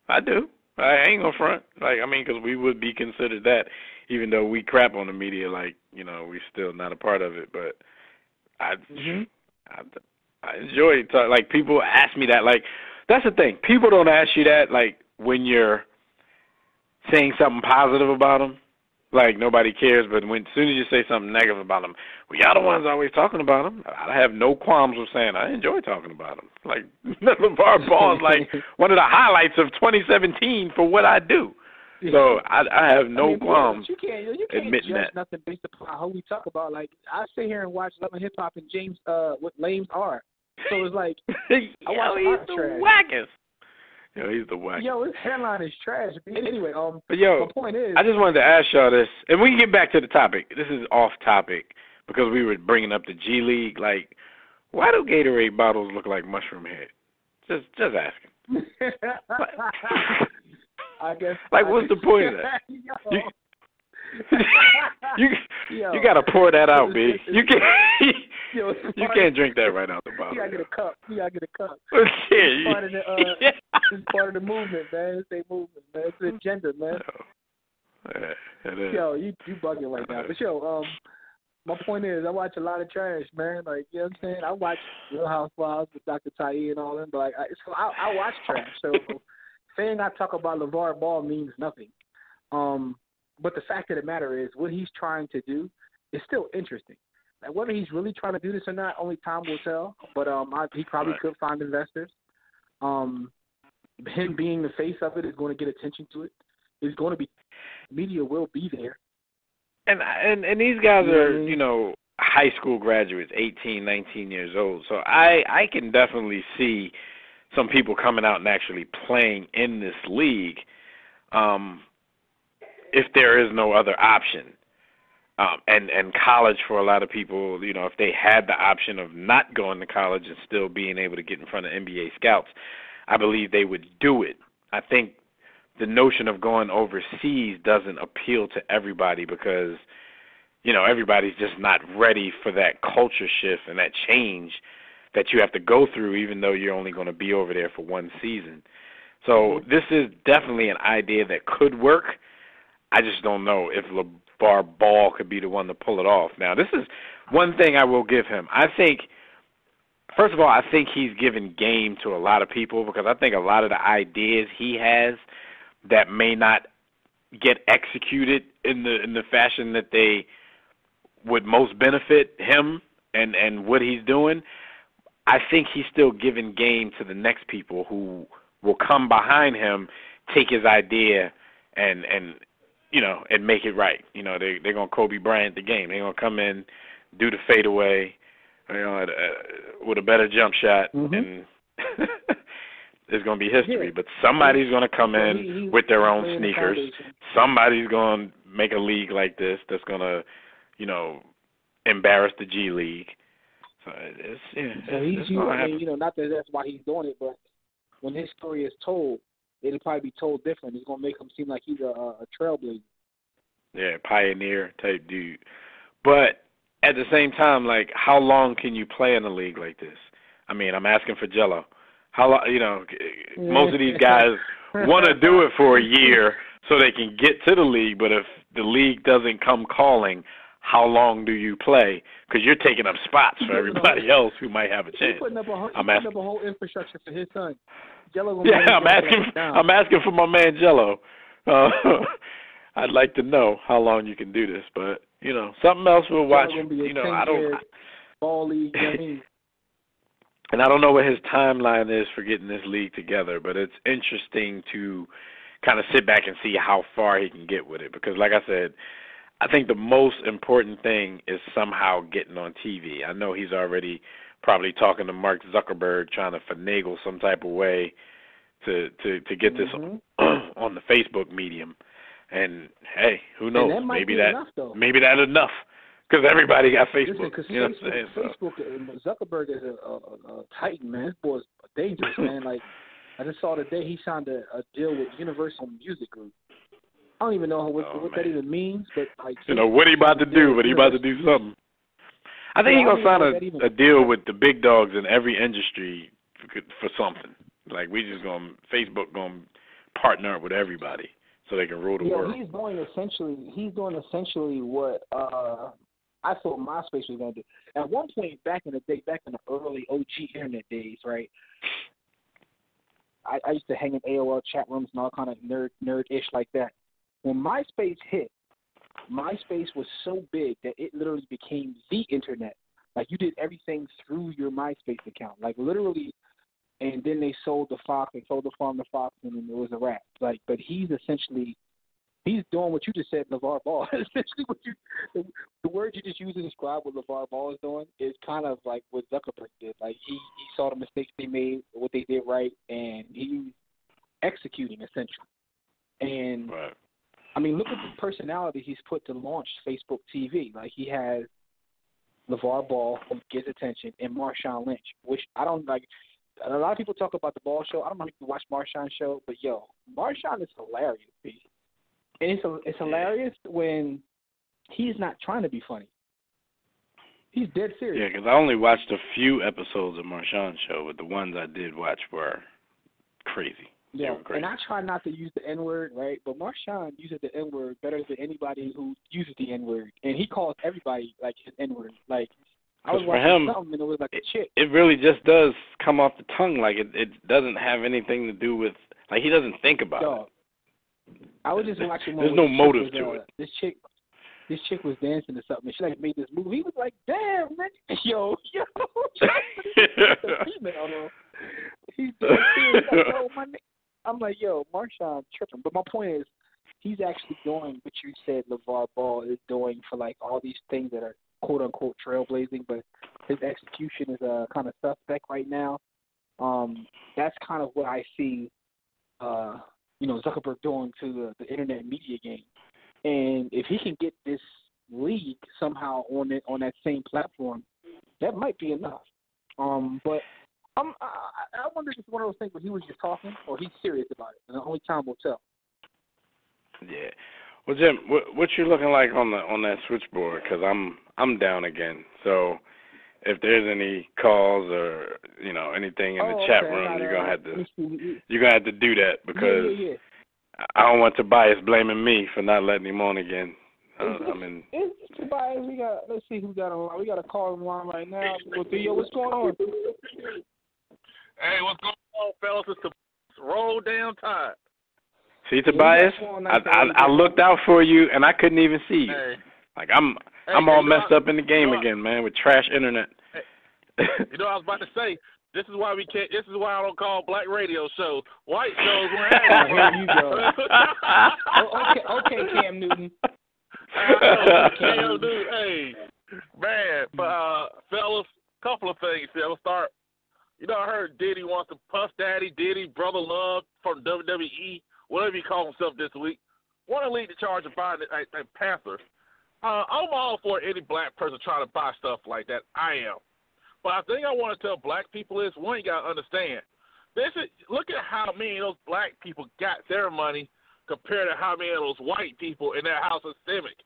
I do. I ain't gonna front. Like, I mean, because we would be considered that, even though we crap on the media. Like, you know, we're still not a part of it. But I enjoy it. Like, people ask me that. Like, that's the thing. People don't ask you that, like, when you're saying something positive about them. Like, nobody cares, but as soon as you say something negative about them, well, y'all the ones always talking about them. I have no qualms with saying I enjoy talking about them. Like, LeVar Ball is like one of the highlights of 2017 for what I do. So I have no qualms you can't admitting judge that. nothing based upon how we talk about. Like, I sit here and watch Love and Hip Hop and James what Lames are. So it's like, I watch he's the trash. wackest. Yo, he's the wack. Yo, his headline is trash. Anyway, but yo, my point is, I just wanted to ask y'all this, and we can get back to the topic. This is off topic because we were bringing up the G League. Like, why do Gatorade bottles look like mushroom head? Just asking. I guess. Like, what's the point of that? You gotta pour that out, B. You can't drink that right out the bottle. You gotta get a cup. Yeah, It's part of the movement, man. It's a movement, man. It's an agenda, man. Yeah, it is. Yo, you bugging right now. But yo, my point is, I watch a lot of trash, man. Like, you know what I'm saying? I watch Real Housewives with Dr. Taye and all them, but like, I watch trash. So saying I talk about LeVar Ball means nothing. But the fact of the matter is, what he's trying to do is still interesting. Like, whether he's really trying to do this or not, only time will tell. But he probably could find investors. Him being the face of it is going to get attention to it. It's going to be, media will be there. And these guys are, you know, high school graduates, 18, 19 years old. So I can definitely see some people coming out and actually playing in this league. If there is no other option. And college for a lot of people, you know, if they had the option of not going to college and still being able to get in front of NBA scouts, I believe they would do it. I think the notion of going overseas doesn't appeal to everybody because, you know, everybody's just not ready for that culture shift and that change that you have to go through even though you're only going to be over there for one season. So this is definitely an idea that could work. I just don't know if LeVar Ball could be the one to pull it off. Now, this is one thing I will give him. I think, first of all, I think he's given game to a lot of people because I think a lot of the ideas he has that may not get executed in the fashion that they would most benefit him and what he's doing, I think he's still giving game to the next people who will come behind him, take his idea and you know, and make it right. You know, they're going to Kobe Bryant the game. They're going to come in, do the fadeaway, you know, with a better jump shot, and it's going to be history. But somebody's going to come in with their own sneakers. Somebody's going to make a league like this that's going to, you know, embarrass the G League. So it's you know, not that that's why he's doing it, but when his story is told, it'll probably be told different. It's going to make him seem like he's a trailblazer. Yeah, pioneer type dude. But at the same time, like, how long can you play in a league like this? I mean, I'm asking for Jello. How long? You know, most of these guys want to do it for a year so they can get to the league. But if the league doesn't come calling, how long do you play? Because you're taking up spots for everybody else who might have a chance. He's putting up a whole infrastructure for his son. I'm asking for my man Jello. I'd like to know how long you can do this, but you know, something else we'll watch. You know, I don't. Ball league, and I don't know what his timeline is for getting this league together, but it's interesting to kind of sit back and see how far he can get with it. Because, like I said, I think the most important thing is somehow getting on TV. I know he's already probably talking to Mark Zuckerberg, trying to finagle some type of way to get this on the Facebook medium. And hey, who knows? Maybe that's enough because everybody got Facebook. Listen, you know what I'm saying? Facebook, Zuckerberg is a titan, man. This boy's dangerous, man. Like, I just saw today he signed a deal with Universal Music Group. I don't even know what that even means, but like, you know what he about to do, but he about to do something. I think he's gonna sign a deal with the big dogs in every industry for something. Like Facebook gonna partner up with everybody so they can rule the world. He's doing essentially what I thought MySpace was gonna do. At one point back in the early OG internet days, right? I used to hang in AOL chat rooms and all kind of nerd-ish like that. When MySpace hit, MySpace was so big that it literally became the internet. Like, you did everything through your MySpace account. Like, literally, and then they sold the Fox, they sold the farm to Fox, and then it was a wrap. Like, but he's doing what you just said, LeVar Ball. Essentially, the word you just used to describe what LeVar Ball is doing is kind of like what Zuckerberg did. Like, he saw the mistakes they made, what they did right, and he's executing, essentially. And, right. I mean, look at the personality he's put to launch Facebook TV. Like, he has LeVar Ball, who gets attention, and Marshawn Lynch, which I don't like. A lot of people talk about the Ball show. I don't know if you watch Marshawn's show, but, Marshawn is hilarious, B. And it's hilarious when he's not trying to be funny. He's dead serious. Yeah, because I only watched a few episodes of Marshawn's show, but the ones I did watch were crazy. Yeah, and I try not to use the N-word, right? But Marshawn uses the N-word better than anybody who uses the N-word. And he calls everybody, like, his N-word. Like, I was watching something, and it was like a chick. It really just does come off the tongue. Like, it doesn't have anything to do with, like, he doesn't think about it. I was just watching one. There's no motive to it. This chick was dancing to something. She like made this move. He was like, "Damn, man, yo." The female, though. He's dead serious. Like, yo, my nigga. I'm like, yo, Marshawn tripping. But my point is, he's actually doing what you said LeVar Ball is doing for like all these things that are quote unquote trailblazing, but his execution is kind of suspect right now. That's kind of what I see. Zuckerberg doing to the internet media game, and if he can get this league somehow on that same platform, that might be enough. But I wonder if it's one of those things where he was just talking or he's serious about it, and only time will tell. Yeah. Well, Jim, what you looking like on that switchboard? Because I'm down again. So if there's any calls or anything in the chat room, you're gonna have to do that because I don't want Tobias blaming me for not letting him on again. It's Tobias. Let's see who got on. We got a call on the line right now. Yo, what's going on? Hey, what's going on, fellas? It's Tobias. Roll down Tide. See, Tobias, I looked out for you and I couldn't even see you. Hey. Like I'm all messed up in the game again, man, with trash internet. Hey, I was about to say, this is why we can't. This is why I don't call black radio shows white shows. Here you go. Okay, Cam Newton. Cam Newton. Hey, man, fellas, couple of things here. Let's start. I heard Diddy wants to Puff Daddy, Diddy, Brother Love from WWE, whatever he calls himself this week, want to lead the charge of buying a Panther. I'm all for any black person trying to buy stuff like that. I am. But the thing I want to tell black people is, one, you got to understand, look at how many of those black people got their money compared to how many of those white people in their house systemic.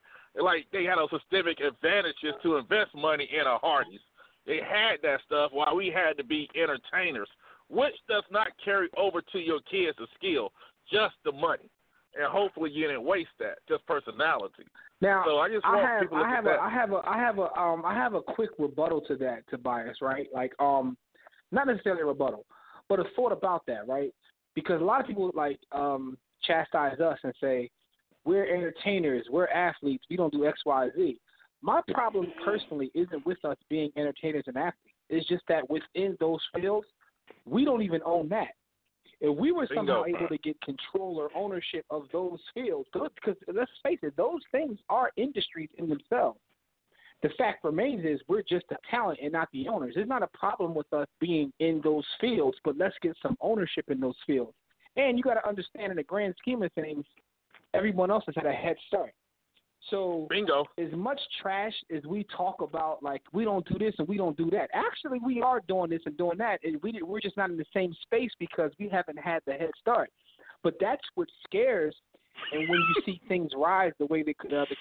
Like, they had those systemic advantages to invest money in a Hardee's. They had that stuff while we had to be entertainers, which does not carry over to your kids a skill, just the money. And hopefully you didn't waste that, just personality. Now, so I have a quick rebuttal to that, Tobias, right? Like, not necessarily a rebuttal, but a thought about that, right? Because a lot of people chastise us and say, we're entertainers, we're athletes, we don't do X, Y, Z. My problem personally isn't with us being entertainers and athletes. It's just that within those fields, we don't even own that. If we were somehow able to get control or ownership of those fields, because let's face it, those things are industries in themselves. The fact remains is we're just the talent and not the owners. There's not a problem with us being in those fields, but let's get some ownership in those fields. And you got to understand, in the grand scheme of things, everyone else has had a head start. So bingo. As much trash as we talk about, like, we don't do this and we don't do that, actually we are doing this and doing that. And we're just not in the same space because we haven't had the head start. But that's what scares. And when you see things rise the way the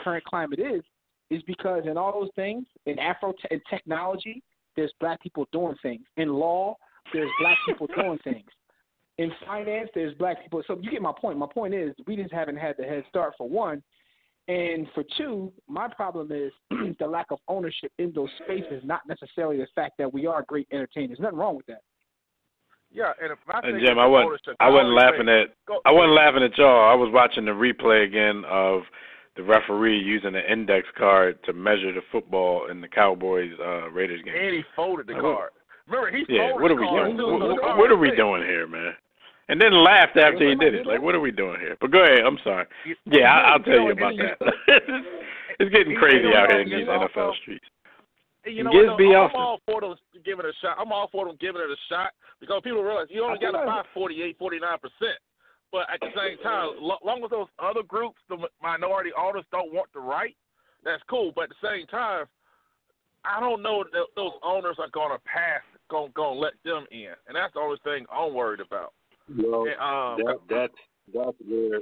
current climate is, is because in all those things, in in technology, there's black people doing things. In law, there's black people doing things. In finance, there's black people. So you get my point. My point is we just haven't had the head start, for one. And for two, my problem is the lack of ownership in those spaces, not necessarily the fact that we are great entertainers. Nothing wrong with that. Yeah, and if I think Jim, I wasn't laughing at y'all. I was watching the replay again of the referee using an index card to measure the football in the Cowboys Raiders game. And he folded the card. Remember, he folded what are we doing? What are we doing here, man? And then laughed after he did it. Like, what are we doing here? But go ahead. I'm sorry. Yeah, I'll tell you about that. It's getting crazy out here in these NFL streets. You know what, I'm all for them giving it a shot. I'm all for them giving it a shot because people realize you only got to buy 48, 49%. But at the same time, long as those other groups, the minority owners, don't want the right, that's cool. But at the same time, I don't know that those owners are going to pass, going to let them in. And that's the only thing I'm worried about. Well, that's where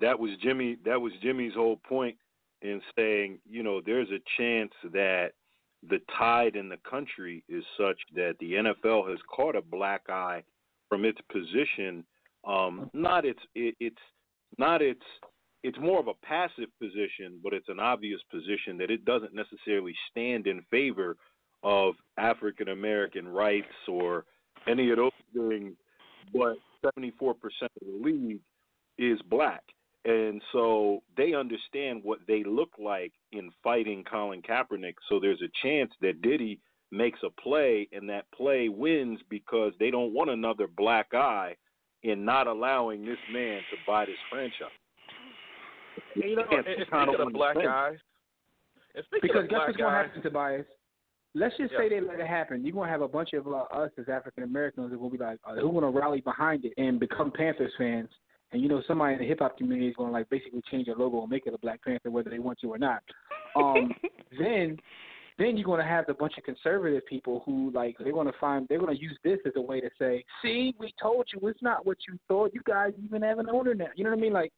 that was Jimmy's whole point in saying, you know, there's a chance that the tide in the country is such that the NFL has caught a black eye from its position. It's more of a passive position, but it's an obvious position that it doesn't necessarily stand in favor of African American rights or any of those things. But 74% of the league is black. And so they understand what they look like in fighting Colin Kaepernick. So there's a chance that Diddy makes a play and that play wins because they don't want another black eye in not allowing this man to buy this franchise. You know, speaking of black eyes, because guess what's going to happen, Tobias? Let's just say they let it happen. You're going to have a bunch of us as African Americans that will be like, who are going to rally behind it and become Panthers fans. And, you know, somebody in the hip-hop community is going to, like, basically change their logo and make it a Black Panther whether they want to or not. Then you're going to have a bunch of conservative people who, like, they're going to use this as a way to say, see, we told you it's not what you thought. You guys even have an owner now. You know what I mean? Like,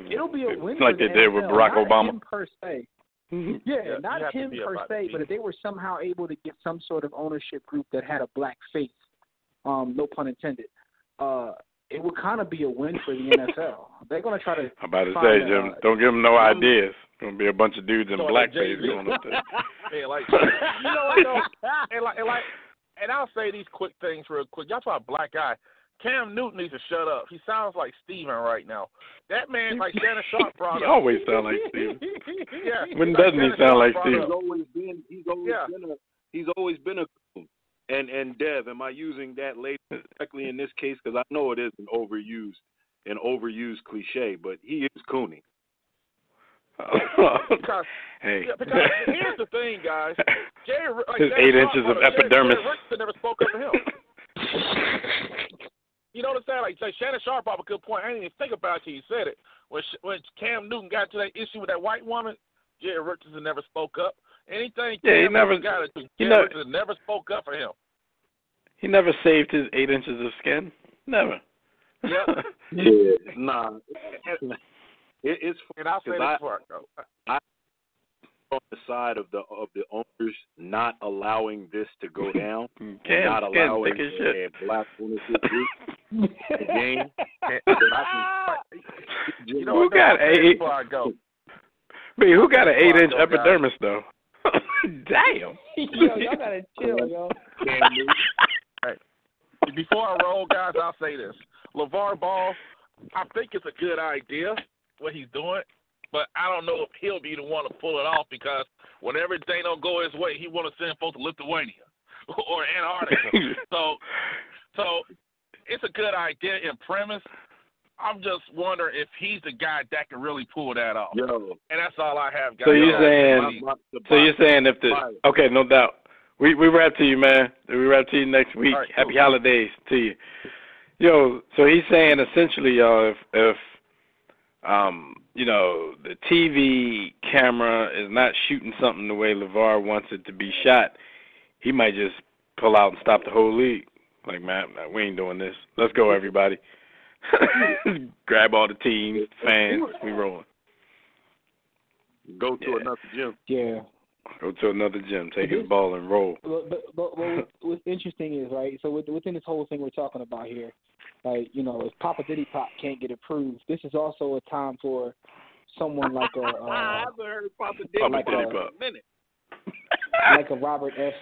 it'll be a win. Like they did with Barack Obama. Not him per se. Yeah, not him per se, but if they were somehow able to get some sort of ownership group that had a black face, no pun intended, it would kind of be a win for the NFL. They're going to try to. I'm about to say, Jim, don't give them no ideas. It's going to be a bunch of dudes in blackface going up there. Yeah, like, you know what, though? And I'll say these quick things real quick. Y'all talk black eye. Cam Newton needs to shut up. He sounds like Steven right now. That man, like Shannon Sharp brought up. He always sounds like Steven. Yeah. When doesn't he sound like Steven? He's always been a coon. And Dev, am I using that label correctly in this case? Because I know it is an overused cliche, but he is coony. Because here's the thing, guys. His 8 inches of epidermis. Jerry Richardson never spoke up for him. You know what I'm saying? Like Shannon Sharp brought up a good point. I didn't even think about it till you said it. When Cam Newton got to that issue with that white woman, Jerry Richardson never spoke up. Anything Cam Newton got to do, Jerry Richardson never spoke up for him. He never saved his 8 inches of skin. Never. Yeah. Nah. It's and I'll say this part though. I'm on the side of the owners not allowing this to go down, not allowing a black ownership group the game. You know who got who got an 8-inch epidermis though? Damn. Yo, y'all gotta chill, yo. Hey, before I roll, guys, I'll say this: LeVar Ball, I think it's a good idea what he's doing, but I don't know if he'll be the one to pull it off because when everything don't go his way, he want to send folks to Lithuania or Antarctica. so it's a good idea in premise. I'm just wondering if he's the guy that can really pull that off. Yo. And that's all I have, guys. So you're saying if okay, no doubt. We rap to you, man. We rap to you next week. Right, Happy holidays to you. Yo, so he's saying essentially, y'all, if you know, the TV camera is not shooting something the way LeVar wants it to be shot, he might just pull out and stop the whole league. Like, man, we ain't doing this. Let's go, everybody. Grab all the teams, fans, we rolling. Go to another gym. Yeah. Go to another gym, take his ball and roll. But what's interesting is, right, so within this whole thing we're talking about here, like, you know, if Papa Diddy Pop can't get approved, this is also a time for someone like a I haven't heard Papa Diddy Pop in a minute. like a Robert F.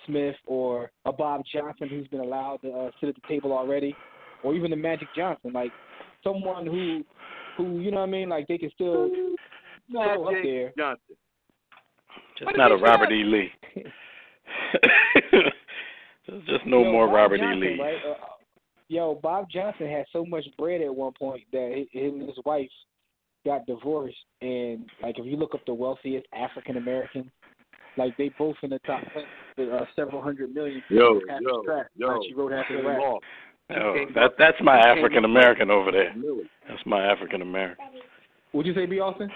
Smith, or a Bob Johnson who's been allowed to sit at the table already, or even the Magic Johnson, like someone who you know what I mean, like they can still go up there. Johnson. Just not a Robert E. Lee. Just no more Bob Robert Johnson, E. Lee. Right? Bob Johnson had so much bread at one point that him and his wife got divorced, and like if you look up the wealthiest African Americans, like they both in the top several hundred million. She wrote half the rap. That's my African American over there. That's my African American. Would you say, B. Austin?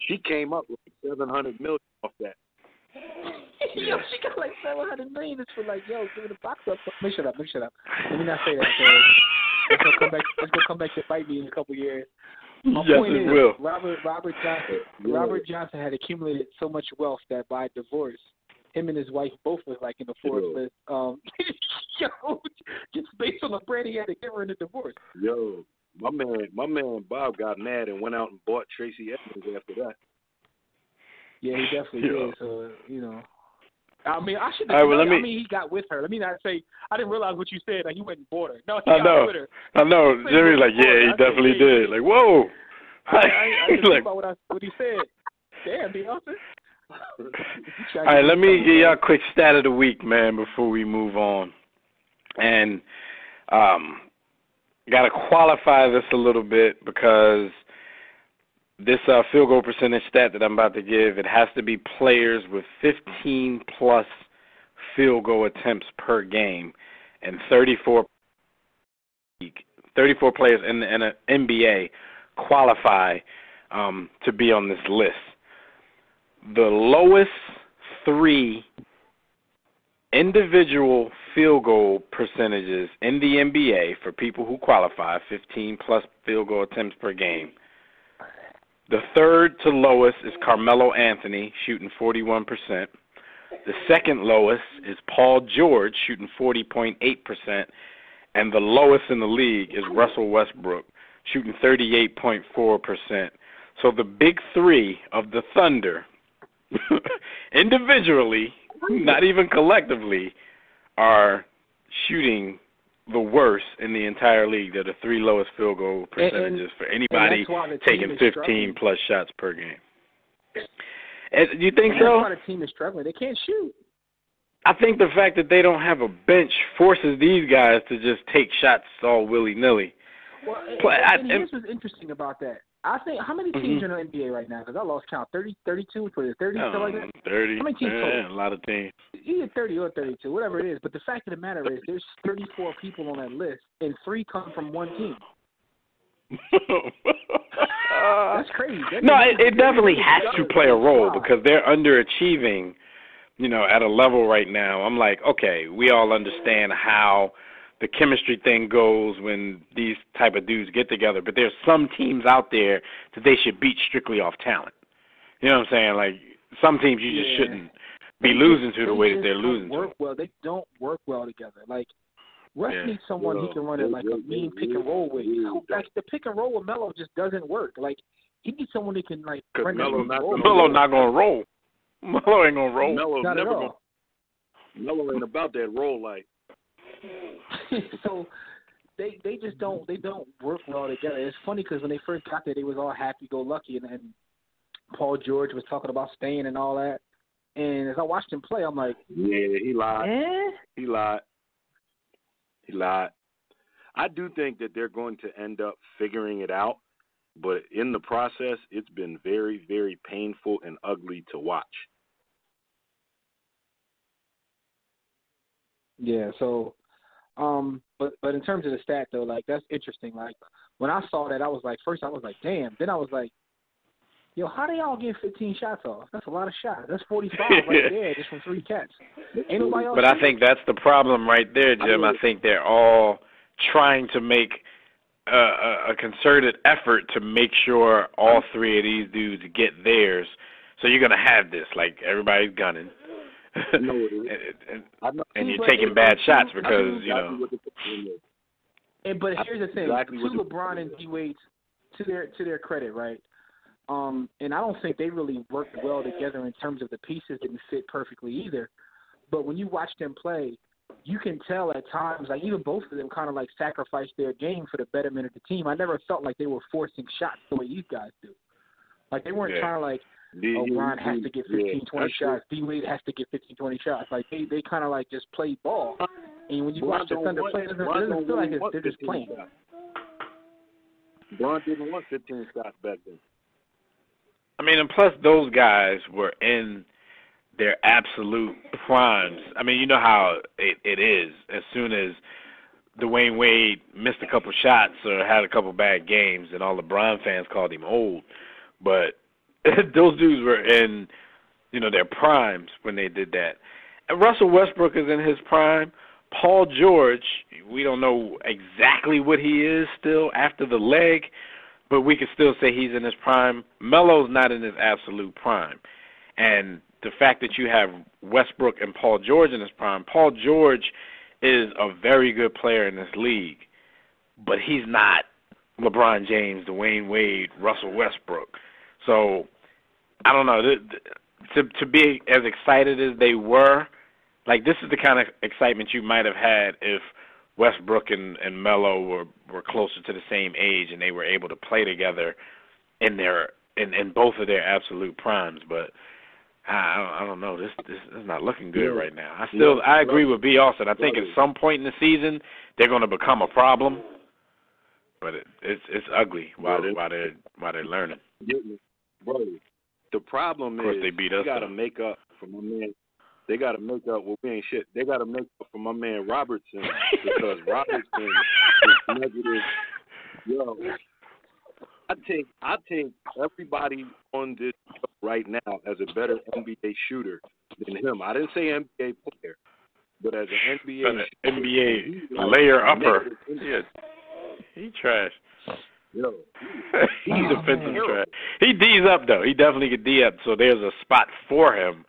She came up with $700 million off that. Yo, she got like $700 million. It's for like, yo, give it a box up. Let me shut up. Let me not say that. It's gonna come back to bite me in a couple years. My point is, will. Robert Johnson had accumulated so much wealth that by divorce, him and his wife both was like in the fourth list. Just based on the bread he had to give her in a divorce. Yo, my man Bob got mad and went out and bought Tracy Edmonds after that. Yeah, he definitely did. So, you know. I mean, I should. Right, well, he got with her. Let me not say. I didn't realize what you said. Like he went and bought her. No, he got with her. I know. Jimmy's like, yeah, he definitely did. Like, whoa. I didn't think about what he said. Damn, Beyonce. All right, let me give y'all a quick stat of the week, man, before we move on. And got to qualify this a little bit because this field goal percentage stat that I'm about to give, it has to be players with 15-plus field goal attempts per game, and 34 players in the NBA qualify to be on this list. The lowest three individual field goal percentages in the NBA for people who qualify, 15-plus field goal attempts per game. The third to lowest is Carmelo Anthony, shooting 41%. The second lowest is Paul George, shooting 40.8%. And the lowest in the league is Russell Westbrook, shooting 38.4%. So the big three of the Thunder, individually, not even collectively, are shooing the worst in the entire league. They're the three lowest field goal percentages for anybody taking 15-plus shots per game. And you think so? That's why the team is struggling. They can't shoot. I think the fact that they don't have a bench forces these guys to just take shots all willy-nilly. Well, here's what's interesting about that. I think, how many teams are in the NBA right now? Because I lost count. 30, 32, 30, something like that? 30. How many teams total? A lot of teams. Either 30 or 32, whatever it is. But the fact of the matter is there's 34 people on that list, and 3 come from one team. That's crazy. It definitely has to play a role because they're underachieving, at a level right now. I'm like, okay, we all understand how the chemistry thing goes when these type of dudes get together, but there's some teams out there that they should beat strictly off talent. You know what I'm saying? Like, some teams you just shouldn't be losing to the way that they're losing to. Well, they don't work well together. Like, Russ needs someone he can run it like a mean pick and roll with. Like, the pick and roll with Melo just doesn't work. Like, he needs someone that can, like, run Melo not going to roll. Melo ain't going to roll. Melo's never going to. Melo ain't about that roll like. So they just don't work well together. It's funny because when they first got there, they was all happy-go-lucky, and Paul George was talking about staying and all that. And as I watched him play, I'm like, yeah, he lied. He lied. I do think that they're going to end up figuring it out, but in the process, it's been very, very painful and ugly to watch. Yeah, so but in terms of the stat though, like that's interesting. Like when I saw that, I was like, first I was like, damn. Then I was like, yo, how do y'all get 15 shots off? That's a lot of shots. That's 45 right there, just from 3 catch. Ain't nobody else. But I think that's the problem right there, Jim. I think they're all trying to make a concerted effort to make sure all three of these dudes get theirs. So you're gonna have this, like everybody's gunning, and you're taking bad shots because you know. But here's the thing: to LeBron and D Wade, to their credit, right? And I don't think they really worked well together in terms of the pieces didn't fit perfectly either. But when you watch them play, you can tell at times, like even both of them kind of like sacrificed their game for the betterment of the team. I never felt like they were forcing shots the way these guys do. Like they weren't trying to like, Ron has to get 15, 20 shots. D-Wade has to get 15, 20 shots. Like they kind of like just played ball. And when you watch the Thunder play, it doesn't feel like they're just playing. Bron didn't want 15 shots back then. I mean, and plus those guys were in their absolute primes. I mean, you know how it is. As soon as Dwayne Wade missed a couple shots or had a couple bad games, and all LeBron fans called him old. But those dudes were in, you know, their primes when they did that. And Russell Westbrook is in his prime. Paul George, we don't know exactly what he is still after the leg, but we can still say he's in his prime. Melo's not in his absolute prime. And the fact that you have Westbrook and Paul George in his prime, Paul George is a very good player in this league, but he's not LeBron James, Dwayne Wade, Russell Westbrook. So, I don't know. To be as excited as they were, like this is the kind of excitement you might have had if Westbrook and Melo were closer to the same age and they were able to play together in both of their absolute primes. But I don't know. This is not looking good right now. I agree with B. Austin. I think at some point in the season they're going to become a problem, but it's ugly while they're learning. Bro, the problem of course is they beat us. They got to make up for my man. They got to make up. Well, we ain't shit. They got to make up for my man Robertson because Robertson is negative. Yo, I take everybody on this right now as a better NBA shooter than him. I didn't say NBA player, but as an NBA layer upper. Yeah, he trash. Yo, he's defensive trash. He D's up though. He definitely could D up. So there's a spot for him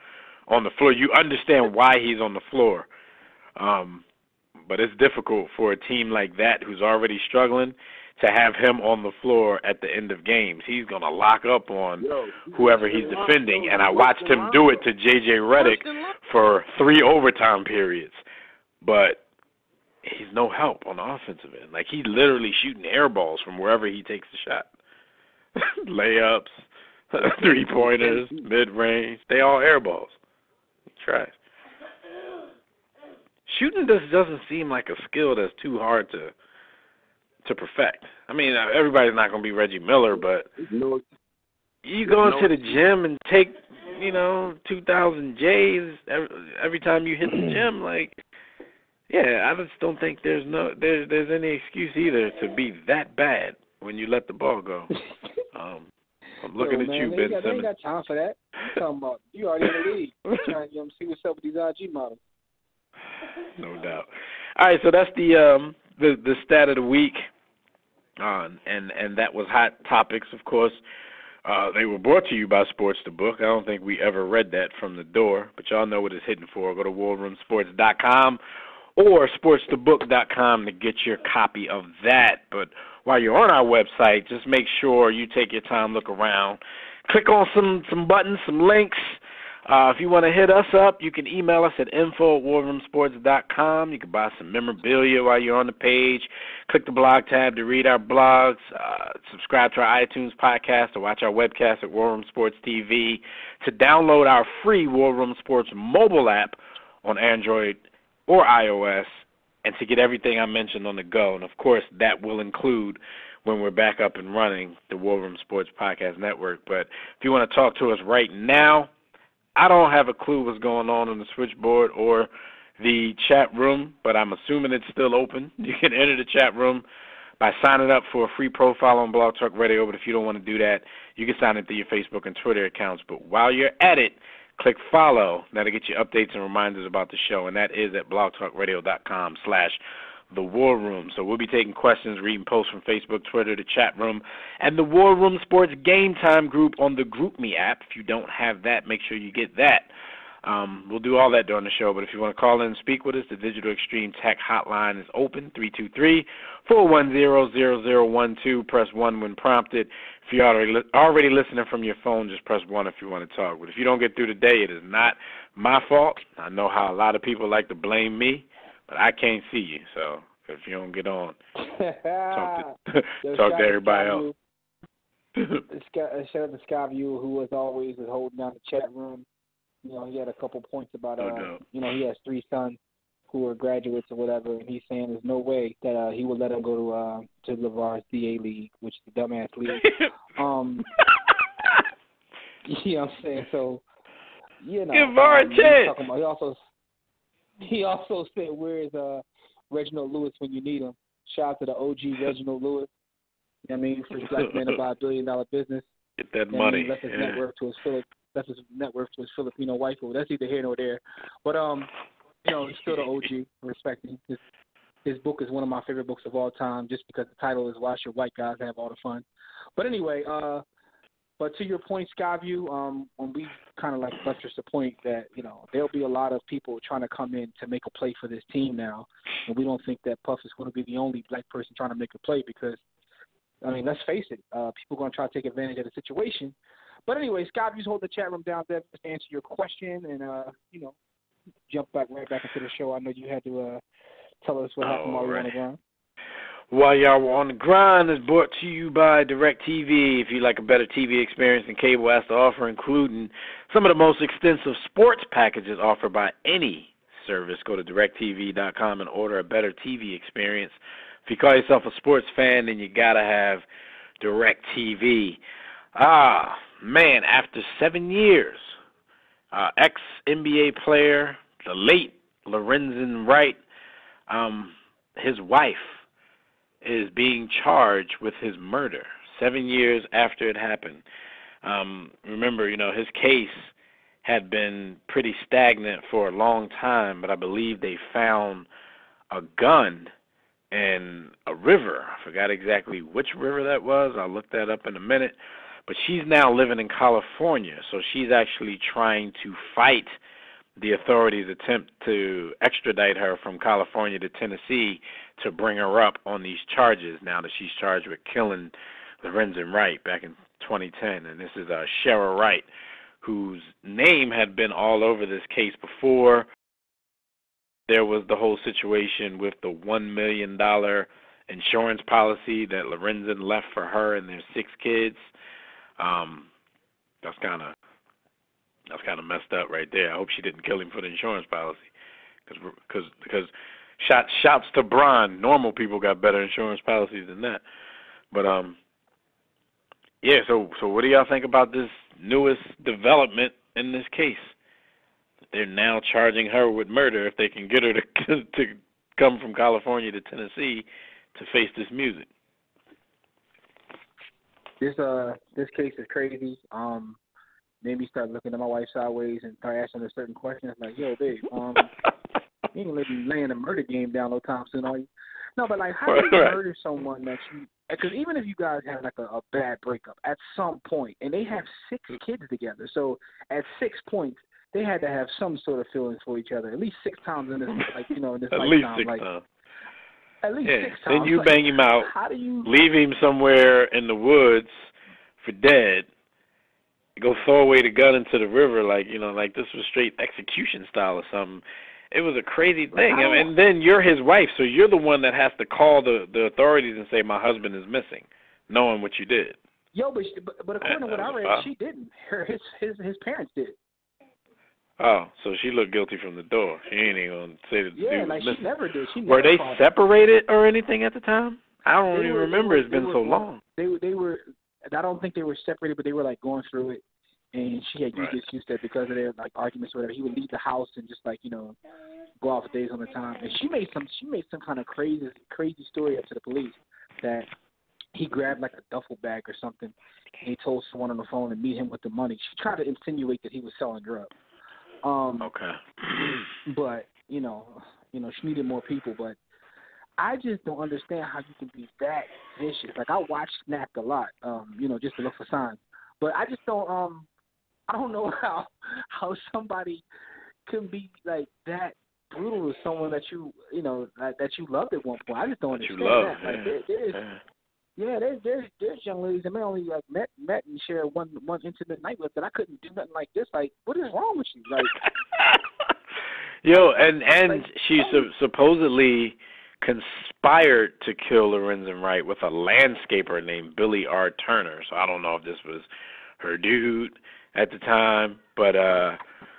on the floor. You understand why he's on the floor, but it's difficult for a team like that who's already struggling to have him on the floor at the end of games. He's going to lock up on whoever he's defending, and I watched him do it to J.J. Redick for 3 overtime periods. But he's no help on the offensive end. Like, he's literally shooting air balls from wherever he takes the shot. Layups, three-pointers, mid-range, they all air balls. Trash. Shooting just doesn't seem like a skill that's too hard to perfect. I mean, everybody's not going to be Reggie Miller, but you go into the gym and take, 2,000 J's every time you hit the gym, like, yeah, I just don't think there's any excuse either to be that bad when you let the ball go. I'm looking at you, Ben Simmons. They ain't got time for that. I'm talking about you already in the league. You're trying to see what's up with these IG models. No doubt. All right, so that's the stat of the week. And that was Hot Topics, of course. They were brought to you by Sports to Book. I don't think we ever read that from the door, but y'all know what it's hitting for. Go to WarRoomSports.com or SportsToBook.com to get your copy of that. But while you're on our website, just make sure you take your time, look around. Click on some buttons, some links. If you want to hit us up, you can email us at info@warroomsports.com. You can buy some memorabilia while you're on the page. Click the blog tab to read our blogs. Subscribe to our iTunes podcast or watch our webcast at War Room Sports TV. To download our free War Room Sports mobile app on Android or iOS, and to get everything I mentioned on the go. And, of course, that will include, when we're back up and running, the War Room Sports Podcast Network. But if you want to talk to us right now, I don't have a clue what's going on the switchboard or the chat room, but I'm assuming it's still open. You can enter the chat room by signing up for a free profile on Blog Talk Radio, but if you don't want to do that, you can sign in through your Facebook and Twitter accounts. But while you're at it, click follow. That'll get you updates and reminders about the show, and that is at blogtalkradio.com/The the War Room. So we'll be taking questions, reading posts from Facebook, Twitter, the chat room, and the War Room Sports Game Time group on the GroupMe app. If you don't have that, make sure you get that. We'll do all that during the show, but if you want to call in and speak with us, the Digital Extreme Tech Hotline is open, 323-410-0012. Press 1 when prompted. If you're already listening from your phone, just press 1 if you want to talk. But if you don't get through today, it is not my fault. I know how a lot of people like to blame me, but I can't see you, so if you don't get on, talk to everybody else. Shout out to Skyview, who as always is holding down the chat room. You know, he had a couple points about, you know, he has 3 sons who are graduates or whatever, and he's saying there's no way that he would let them go to LeVar's DA League, which is the dumbass league. You know what I'm saying? So, you know. Give LeVar a chance. He also said, where's Reginald Lewis when you need him? Shout out to the OG Reginald Lewis. You know what I mean? First black man to buy $1 billion business. Get that money. Left his network to his Filipino wife. Well, that's either here nor there. But you know, he's still the OG. Respecting his book is one of my favorite books of all time, just because the title is "Watch Your White Guys Have All the Fun." But anyway, but to your point, Skyview, when we kind of like buttress the point that, you know, there'll be a lot of people trying to come in to make a play for this team now, and we don't think that Puff is going to be the only black person trying to make a play because, I mean, let's face it, people are going to try to take advantage of the situation. But anyway, Skyview's holding the chat room down there to answer your question and, you know, jump right back into the show. I know you had to tell us what happened while we were on the ground. While y'all were on the grind is brought to you by DirecTV. If you like a better TV experience than cable has to offer, including some of the most extensive sports packages offered by any service, go to DirecTV.com and order a better TV experience. If you call yourself a sports fan, then you got to have DirecTV. Man, after 7 years, ex-NBA player, the late Lorenzen Wright, his wife is being charged with his murder 7 years after it happened. Remember, you know, his case had been pretty stagnant for a long time, but I believe they found a gun in a river. I forgot exactly which river that was. I'll look that up in a minute. But she's now living in California, so she's actually trying to fight the authorities' attempt to extradite her from California to Tennessee to bring her up on these charges now that she's charged with killing Lorenzen Wright back in 2010. And this is Shara Wright, whose name had been all over this case before. There was the whole situation with the $1 million insurance policy that Lorenzen left for her and their 6 kids. That's kind of messed up right there. I hope she didn't kill him for the insurance policy, because shouts to Bron. Normal people got better insurance policies than that. But yeah. So what do y'all think about this newest development in this case? They're now charging her with murder if they can get her to come from California to Tennessee to face this music. This case is crazy. Made me start looking at my wife sideways and start asking her certain questions like, "Yo, babe, you ain't gonna be laying a murder game down no time soon, are you?" No, but like, how do you murder someone that you? Because even if you guys have like a bad breakup at some point, and they have 6 kids together, so at 6 points they had to have some sort of feelings for each other at least 6 times in this, like, you know, in this at lifetime. Least 6 like, times. At least 6 times. Then you bang him out, how do you leave him somewhere in the woods for dead, go throw away the gun into the river, like, you know, like this was straight execution style or something. It was a crazy thing. And then you're his wife, so you're the one that has to call the authorities and say, my husband is missing, knowing what you did. Yo, but according to what I read, she didn't. His parents did. Oh, so she looked guilty from the door. She ain't even going to say that the dude was missing. She never did. Were they separated or anything at the time? I don't even remember. It's been so long. They were. I don't think they were separated, but they were like going through it. And she had used the excuse that because of their like arguments or whatever, he would leave the house and just like, you know, go off for days on a time. And she made some kind of crazy story up to the police that he grabbed like a duffel bag or something, and he told someone on the phone to meet him with the money. She tried to insinuate that he was selling drugs. Okay. But you know, she needed more people. But I just don't understand how you can be that vicious. Like, I watch Snapped a lot, just to look for signs. But I just don't I don't know how somebody can be like that brutal to someone that you loved at one point. I just don't understand that. Like, there's young ladies that may only like met and share one intimate night with, that I couldn't do nothing like this. Like, what is wrong with you? Like, yo, and she supposedly conspired to kill Lorenzen Wright with a landscaper named Billy R. Turner. So I don't know if this was her dude at the time, but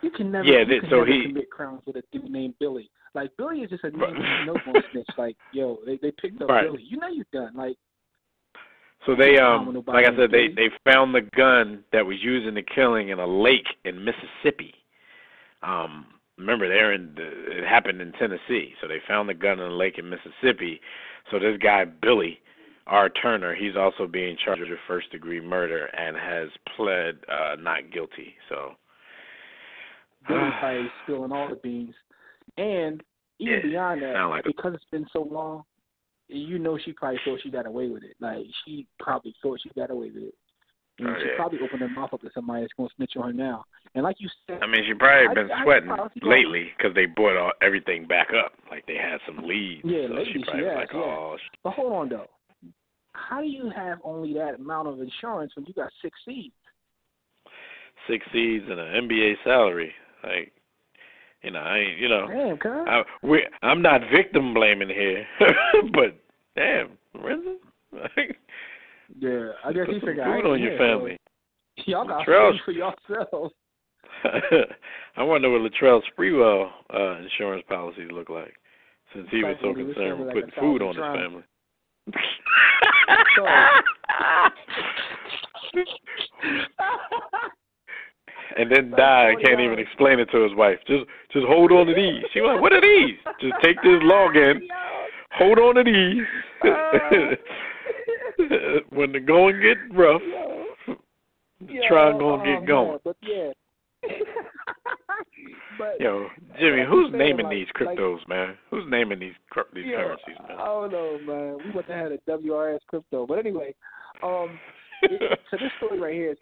you can never commit crimes with a dude named Billy. Like, Billy is just a name no one snitch. Like, yo, they picked up Billy. You know you're done. Like, so they like I said, they found the gun that was used in the killing in a lake in Mississippi. Remember, it happened in Tennessee, so they found the gun in a lake in Mississippi. So this guy Billy R. Turner, he's also being charged with first-degree murder and has pled not guilty. So Billy probably spilling all the beans, and even beyond that, because it's been so long, she probably thought she got away with it. Like, she probably thought she got away with it. And she probably opened her mouth up to somebody that's going to snitch on her now. And like you said, I mean, she probably been sweating lately because they brought everything back up. Like, they had some leads. Yeah, so lately she probably was like, oh. But hold on, though. How do you have only that amount of insurance when you got 6 seeds? 6 seeds and an NBA salary. Like, Damn, I'm not victim blaming here, but damn, Lorenzen. Yeah, I guess he figured food on your family. So y'all got food for yourselves. I wonder what Latrell Sprewell insurance policies look like, since he was so concerned with putting food on his family. And then die, can't even explain it to his wife. Just hold on to these. She like, what are these? Just take this login, hold on to these. When the going get rough, the trial gonna get going. But yo, Jimmy, who's naming these cryptos, man? Who's naming these currencies, man? I don't know, man. We must have had a WRS crypto, but anyway, so this story right here is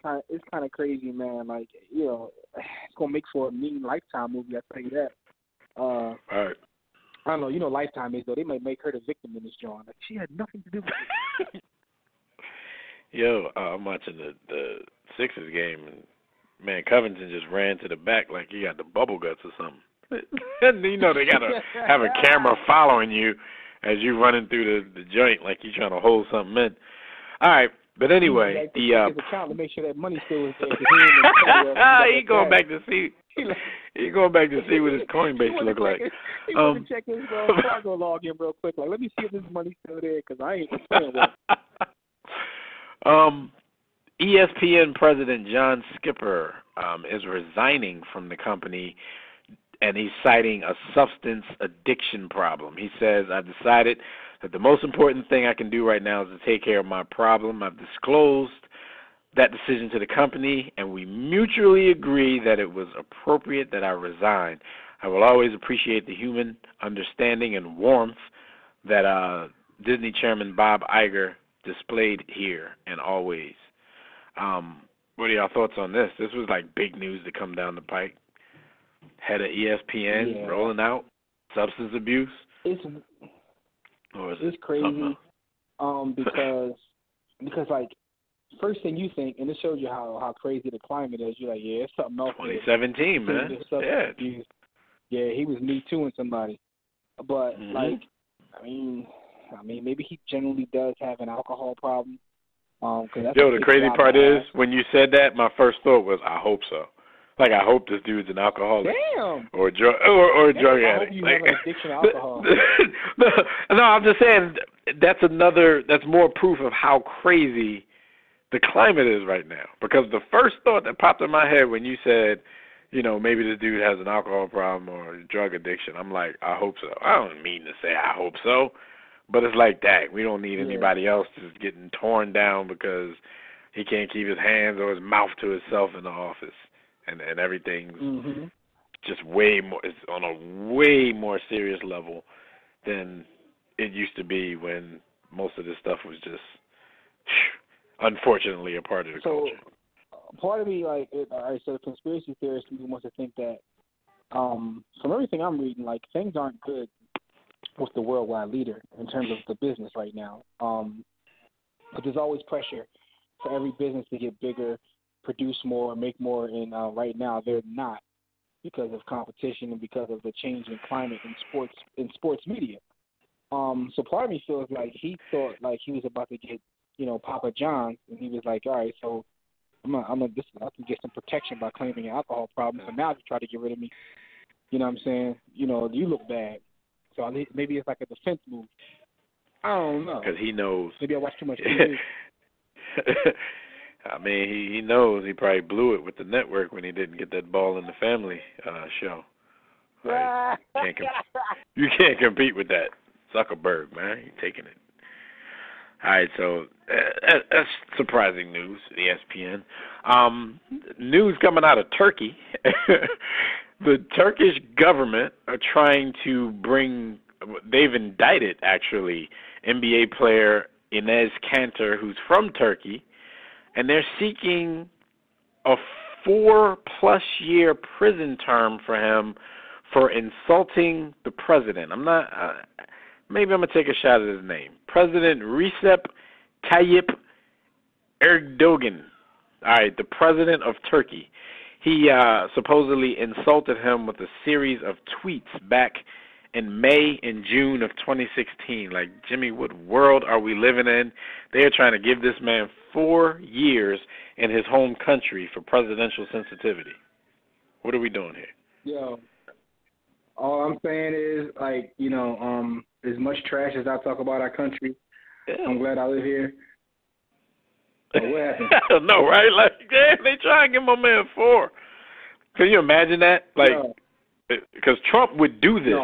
kind of crazy, man. Like, it's gonna make for a mean Lifetime movie. I tell you that. All right. I don't know. Lifetime is though. They might make her the victim in this joint. Like, she had nothing to do with it. Yo, I'm watching the Sixers game, and man, Covington just ran to the back like he got the bubble guts or something. And they gotta have a camera following you as you running through the joint like you trying to hold something in. All right, but anyway, his account to make sure that money still was there. He going back to see. He going back to see what his Coinbase look like. He want to check his cargo log in real quick. Like, let me see if this money's still there, because I ain't playing with it. ESPN president John Skipper is resigning from the company, and he's citing a substance addiction problem. He says, I've decided that the most important thing I can do right now is to take care of my problem. I've disclosed that decision to the company, and we mutually agree that it was appropriate that I resign. I will always appreciate the human understanding and warmth that Disney chairman Bob Iger displayed here and always. What are y'all thoughts on this? This was like big news to come down the pike. Head of ESPN rolling out substance abuse. It's crazy. Because like, first thing you think, and it shows you how crazy the climate is. You're like, yeah, it's something else. 2017, man. Yeah, he was Me Tooing somebody. But like, I mean, maybe he generally does have an alcohol problem. The crazy part is, when you said that, my first thought was, I hope so. Like, I hope this dude's an alcoholic. Damn. Or a drug addict. I hope you have an addiction to alcohol. No, I'm just saying that's more proof of how crazy the climate is right now. Because the first thought that popped in my head when you said, maybe this dude has an alcohol problem or a drug addiction, I'm like, I hope so. I don't mean to say I hope so, but it's like, dang, we don't need anybody else just getting torn down because he can't keep his hands or his mouth to himself in the office. And everything's just way more, it's on a way more serious level than it used to be when most of this stuff was just, unfortunately, a part of the culture. Part of me, like, all right, so the conspiracy theorist wants to think that, from everything I'm reading, like, things aren't good with the worldwide leader in terms of the business right now. But there's always pressure for every business to get bigger, produce more, make more, and right now they're not because of competition and because of the change in climate in sports media. So part of me feels like he thought like he was about to get, Papa John's, and he was like, all right, so I can get some protection by claiming an alcohol problem. So now they try to get rid of me. You know what I'm saying? You look bad. So maybe it's like a defense move. I don't know. Because he knows. Maybe I watch too much TV. I mean, he knows he probably blew it with the network when he didn't get that Ball in the Family show. Right? You can't compete with that. Zuckerberg, man. You're taking it. All right, so that's surprising news, ESPN. News coming out of Turkey. The Turkish government are trying to they've indicted, actually, NBA player Enes Kanter, who's from Turkey, and they're seeking a 4+ year prison term for him for insulting the president. Maybe I'm going to take a shot at his name. President Recep Tayyip Erdogan. All right, the president of Turkey. He supposedly insulted him with a series of tweets back in May and June of 2016. Like, Jimmy, what world are we living in? They are trying to give this man 4 years in his home country for presidential sensitivity. What are we doing here? Yo, all I'm saying is, like, as much trash as I talk about our country, I'm glad I live here. But what happened? I don't know, right? Like, they try and give my man 4. Can you imagine that? Like, because Trump would do this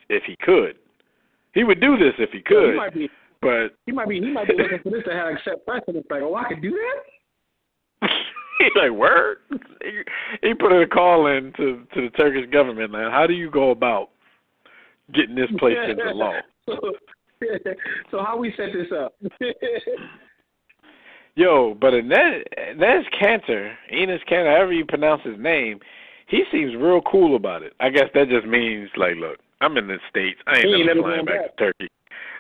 if he could. He would do this if he could. He might be looking for this to have accept precedent. Like, I could do that? He's like, word? He put a call in to the Turkish government, man. How do you go about getting this placed into law? So how we set this up? Yo, but Enes Kanter, however you pronounce his name, he seems real cool about it. I guess that just means, like, look, I'm in the States. I ain't never flying back to Turkey.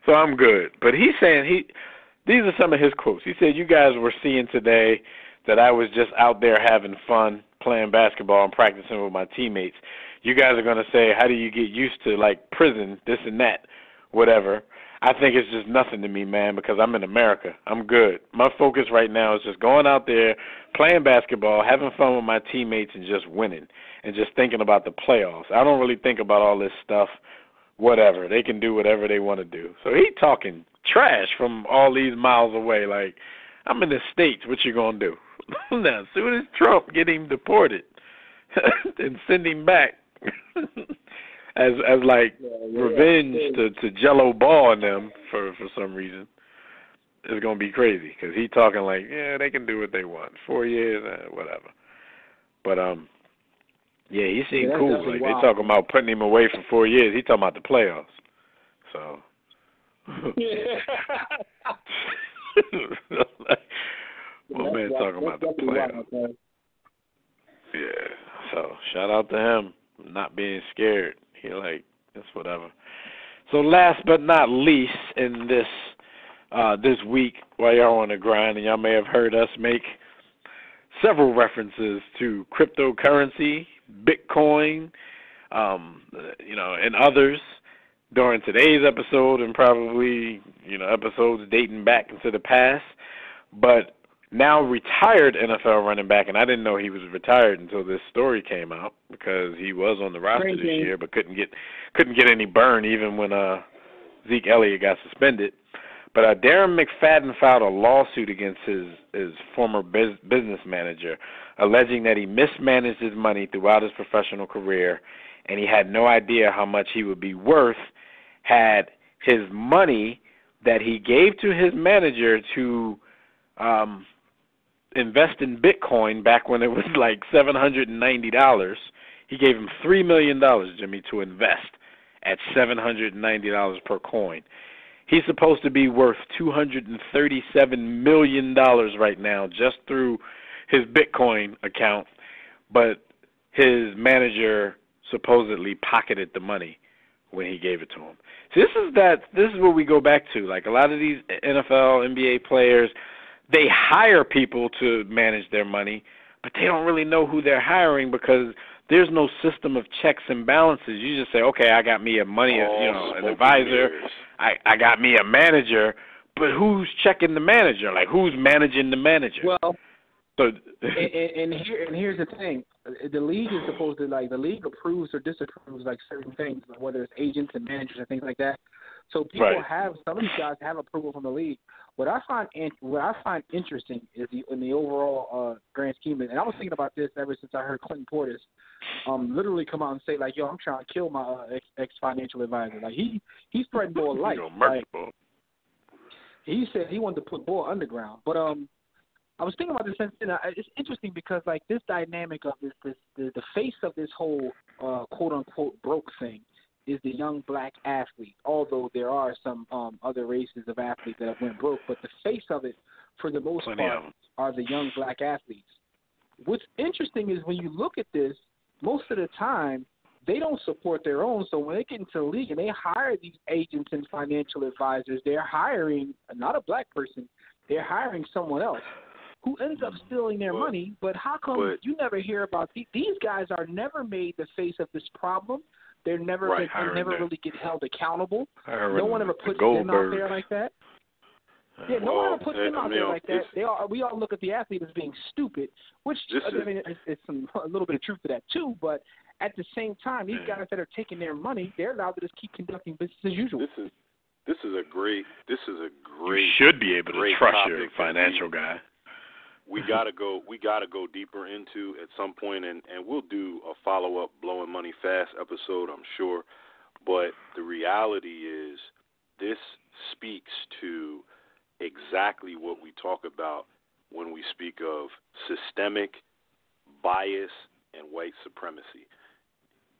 So I'm good. But he's saying, these are some of his quotes. He said, you guys were seeing today that I was just out there having fun, playing basketball and practicing with my teammates. You guys are going to say, how do you get used to, like, prison, this and that, whatever. I think it's just nothing to me, man, because I'm in America. I'm good. My focus right now is just going out there, playing basketball, having fun with my teammates, and just winning, and just thinking about the playoffs. I don't really think about all this stuff, whatever. They can do whatever they want to do. So he talking trash from all these miles away, like, I'm in the States. What you going to do? Now, as soon as Trump get him deported and send him back, as revenge to Jello Ball and them for some reason, it's gonna be crazy because he talking like, yeah, they can do what they want, 4 years, whatever. But yeah, he seemed cool. Like wild. They talking about putting him away for 4 years. He talking about the playoffs. So. My man talking about the playoffs. Yeah. So shout out to him not being scared. He like, it's whatever. So last but not least in this week, while y'all on the grind, and y'all may have heard us make several references to cryptocurrency, Bitcoin, and others during today's episode and probably, episodes dating back into the past. But now retired NFL running back, and I didn't know he was retired until this story came out because he was on the roster this year, but couldn't get any burn even when Zeke Elliott got suspended. But Darren McFadden filed a lawsuit against his former business manager, alleging that he mismanaged his money throughout his professional career, and he had no idea how much he would be worth had his money that he gave to his manager to invest in Bitcoin back when it was like $790. He gave him $3 million, Jimmy, to invest at $790 per coin. He's supposed to be worth $237 million right now just through his Bitcoin account, but his manager supposedly pocketed the money when he gave it to him. So this is what we go back to. Like a lot of these NFL, NBA players, they hire people to manage their money, but they don't really know who they're hiring because there's no system of checks and balances. You just say, okay, I got me an advisor. I got me a manager, but who's checking the manager? Like who's managing the manager? Well, so and here's the thing: the league is supposed to the league approves or disapproves certain things, whether it's agents and managers and things like that. So people have some of these guys have approval from the league. What I find interesting is in the overall grand scheme, and I was thinking about this ever since I heard Clinton Portis literally come out and say yo, I'm trying to kill my ex financial advisor. Like he's threatened Bull life. He said he wanted to put Bull underground, but I was thinking about this, and it's interesting because this dynamic of the face of this whole quote unquote broke thing is the young black athlete. Although there are some other races of athletes that have went broke, but the face of it for the most part are the young black athletes. What's interesting is when you look at this, most of the time they don't support their own. So when they get into the league and they hire these agents and financial advisors, they're hiring not a black person, they're hiring someone else who ends up stealing their money. But how come you never hear about these guys are never made the face of this problem? They're never they never really get held accountable. No one ever puts them out there like that. Yeah, no one ever puts them out there like that. We all look at the athlete as being stupid, which it's a little bit of truth to that too. But at the same time, these guys that are taking their money, they're allowed to just keep conducting business as usual. This is a great. You should be able to trust your financial guy. We gotta go deeper into at some point, and we'll do a follow-up Blowing Money Fast episode, I'm sure. But the reality is, this speaks to exactly what we talk about when we speak of systemic bias and white supremacy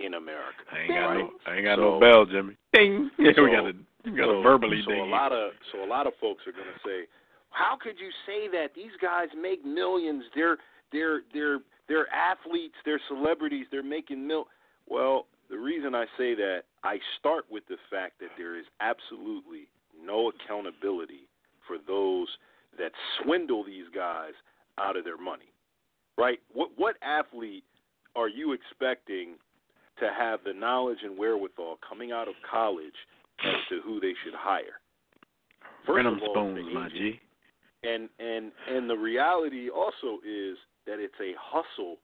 in America. I ain't got no bell, Jimmy. Ding. We gotta verbally ding. So a lot of folks are gonna say, how could you say that? These guys make millions. They're athletes. They're celebrities. They're making Well, the reason I say that, I start with the fact that there is absolutely no accountability for those that swindle these guys out of their money, right? What athlete are you expecting to have the knowledge and wherewithal coming out of college as to who they should hire? First of all, spoons, my G. And the reality also is that it's a hustle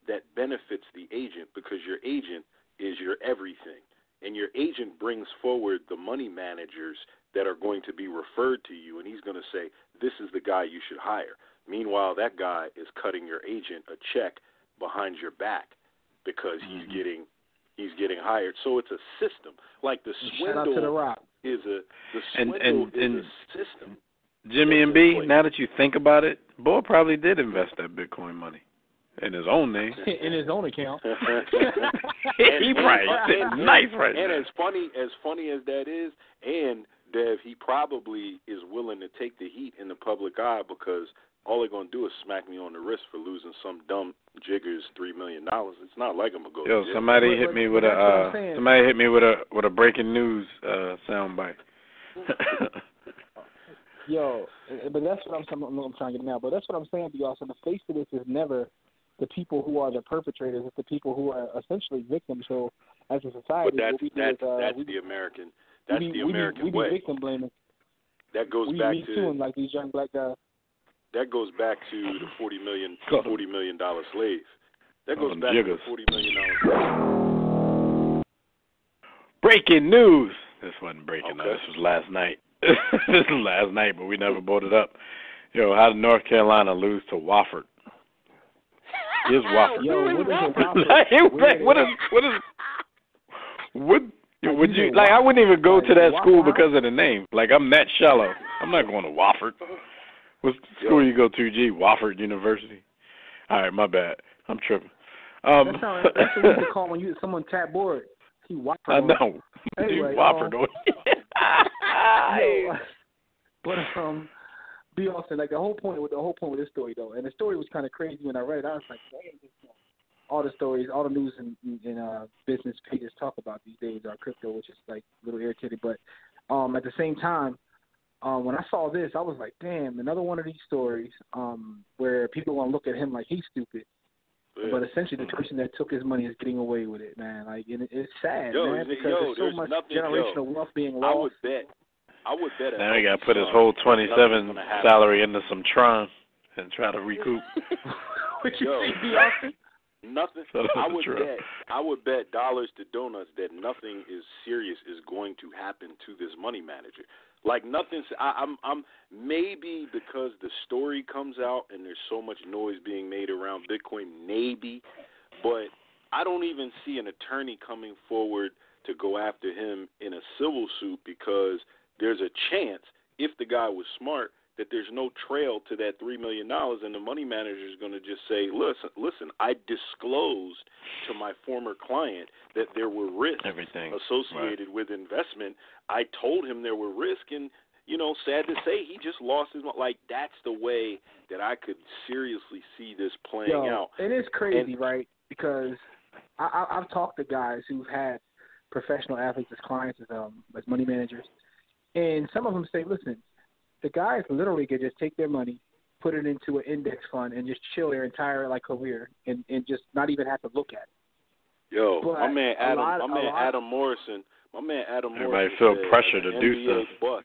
that benefits the agent, because your agent is your everything. And your agent brings forward the money managers that are going to be referred to you, and he's going to say, this is the guy you should hire. Meanwhile, that guy is cutting your agent a check behind your back because he's getting hired. So it's a system. Like the swindle is a system. Jimmy and B, now that you think about it, Bull probably did invest that Bitcoin money in his own name. In his own account. He probably nice right now. And there. as funny as that is, and Dev, he probably is willing to take the heat in the public eye, because all they're gonna do is smack me on the wrist for losing some dumb jiggers $3 million. It's not like I'm gonna go. Yo, somebody hit me with a breaking news soundbite. Yo, but that's what I'm trying to get now. But that's what I'm saying to y'all. So the face of this is never the people who are the perpetrators. It's the people who are essentially victims. So as a society, that's the American. That's the American way. We be victim blaming. That goes back to like these young black guys. That goes back to the $40 million slave. That goes back to the $40 million slave. Breaking news. This wasn't breaking. Okay. This was last night. This was last night, but we never brought it up. Yo, how did North Carolina lose to Wofford? Here's Wofford. Yo, would you like? I wouldn't even go to that school because of the name. Like, I'm that shallow. I'm not going to Wofford. What school you go to, G? Wofford University. All right, my bad. I'm tripping. That's what we used to call when someone tap board. He Wofford. I know. Anyway, Wofford. But B. Austin, like the whole point with this story though, and the story was kind of crazy when I read it. I was like, damn, all the stories, all the news and business pages talk about these days are crypto, which is like a little irritating. But at the same time, when I saw this, I was like, damn, another one of these stories where people want to look at him like he's stupid. Yeah. But essentially, the person that took his money is getting away with it, man. Like, and it's sad, man, because there's so much generational wealth being lost. I would bet. Now he got to put his whole 27 salary into some Tron and try to recoup. What you think, B. Austin? Nothing. I would bet dollars to donuts that nothing is serious is going to happen to this money manager. Like nothing. I'm maybe because the story comes out and there's so much noise being made around Bitcoin, maybe, but I don't even see an attorney coming forward to go after him in a civil suit because there's a chance, if the guy was smart, that there's no trail to that $3 million, and the money manager is going to just say, listen, I disclosed to my former client that there were risks associated with investment. I told him there were risks, and, sad to say, he just lost his money. Like, that's the way that I could seriously see this playing out. It is crazy, right? Because I've talked to guys who've had professional athletes as clients, as money managers, and some of them say, listen, the guys literally could just take their money, put it into an index fund, and just chill their entire career and just not even have to look at it. Yo, my man Adam Morrison. Everybody feel pressure to do stuff.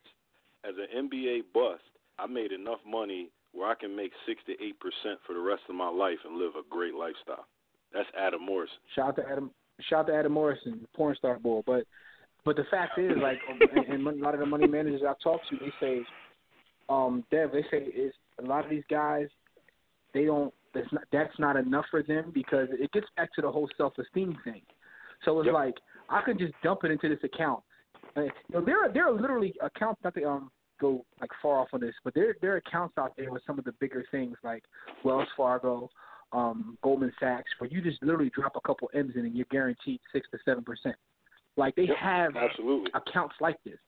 As an NBA bust, I made enough money where I can make 6 to 8% for the rest of my life and live a great lifestyle. That's Adam Morrison. Shout out to Adam Morrison, porn star boy. But the fact is, and a lot of the money managers I've talked to, they say, Dev, they say is a lot of these guys, that's not enough for them because it gets back to the whole self-esteem thing. So it's like I could just dump it into this account. There are literally accounts, not to go far off on this, but there are accounts out there with some of the bigger things like Wells Fargo, Goldman Sachs, where you just literally drop a couple M's in and you're guaranteed 6 to 7%. Like they have accounts like this.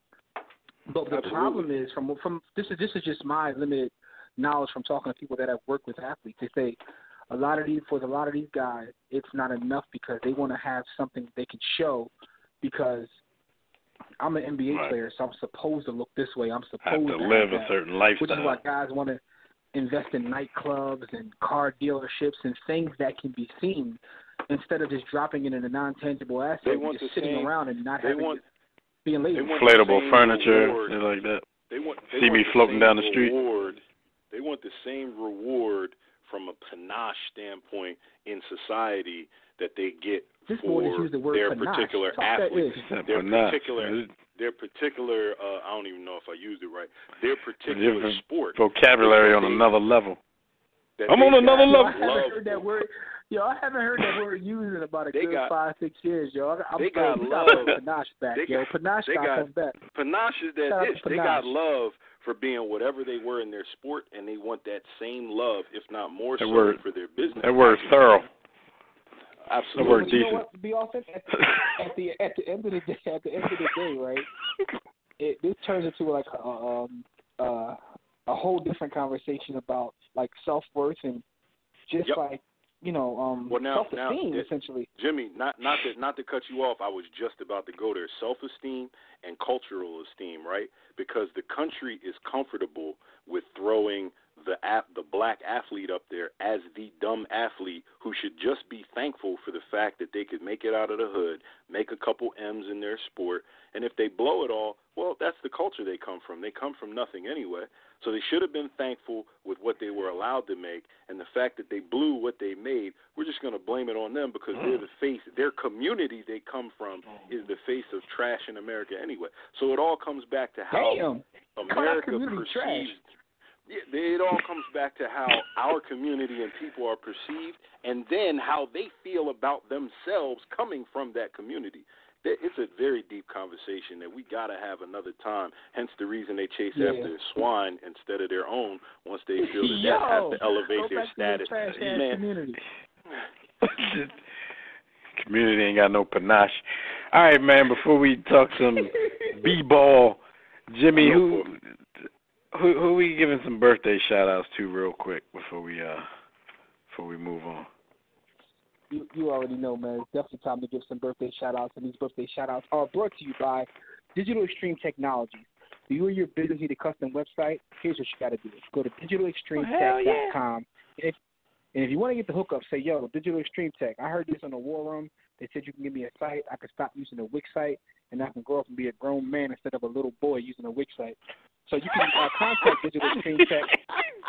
But the problem is, from this is just my limited knowledge from talking to people that have worked with athletes. They say a lot of these guys, it's not enough because they want to have something they can show. Because I'm an NBA player, so I'm supposed to look this way. I'm supposed to live a certain lifestyle, which is why guys want to invest in nightclubs and car dealerships and things that can be seen instead of just dropping it in a non-tangible asset and just sitting around and not having being lazy. Inflatable furniture, and like that. See me floating down the street. They want the same reward from a panache standpoint in society that they get for their particular athlete. Their particular I don't even know if I used it right. Their particular sport. Vocabulary on another level. I'm on another level. I haven't heard that word. I haven't heard that word used in about a good 5-6 years, yo. They got love. Panache back, Panache got back. Panache is that itch. They got love for being whatever they were in their sport, and they want that same love, if not more so, for their business. That word's thorough. Absolutely. That word decent. You know what, to be honest, at the end of the day, right? This turns into a whole different conversation about self-worth and just self-esteem, essentially. Jimmy, not to cut you off, I was just about to go there. Self-esteem and cultural esteem, right? Because the country is comfortable with throwing the black athlete up there as the dumb athlete who should just be thankful for the fact that they could make it out of the hood, make a couple M's in their sport, and if they blow it all, well, that's the culture they come from. They come from nothing anyway. So they should have been thankful with what they were allowed to make, and the fact that they blew what they made, we're just going to blame it on them because they're the face. Their community they come from is the face of trash in America anyway. So it all comes back to how America perceives. It all comes back to how our community and people are perceived, and then how they feel about themselves coming from that community. It's a very deep conversation that we got to have another time, hence the reason they chase after swine instead of their own once they feel that has to elevate their status. Community. Community ain't got no panache. All right, man, before we talk some b-ball Jimmy, who we giving some birthday shout-outs to real quick before we move on? You already know, man. It's definitely time to give some birthday shout-outs, and these birthday shout-outs are brought to you by Digital Extreme Technologies. Do you or your business need a custom website? Here's what you got to do. Go to digitalextremetech.com. And if you want to get the hookup, say, yo, Digital Extreme Tech, I heard this on the War Room. They said you can give me a site. I can stop using a Wix site, and I can grow up and be a grown man instead of a little boy using a Wix site. So you can contact Digital Extreme Tech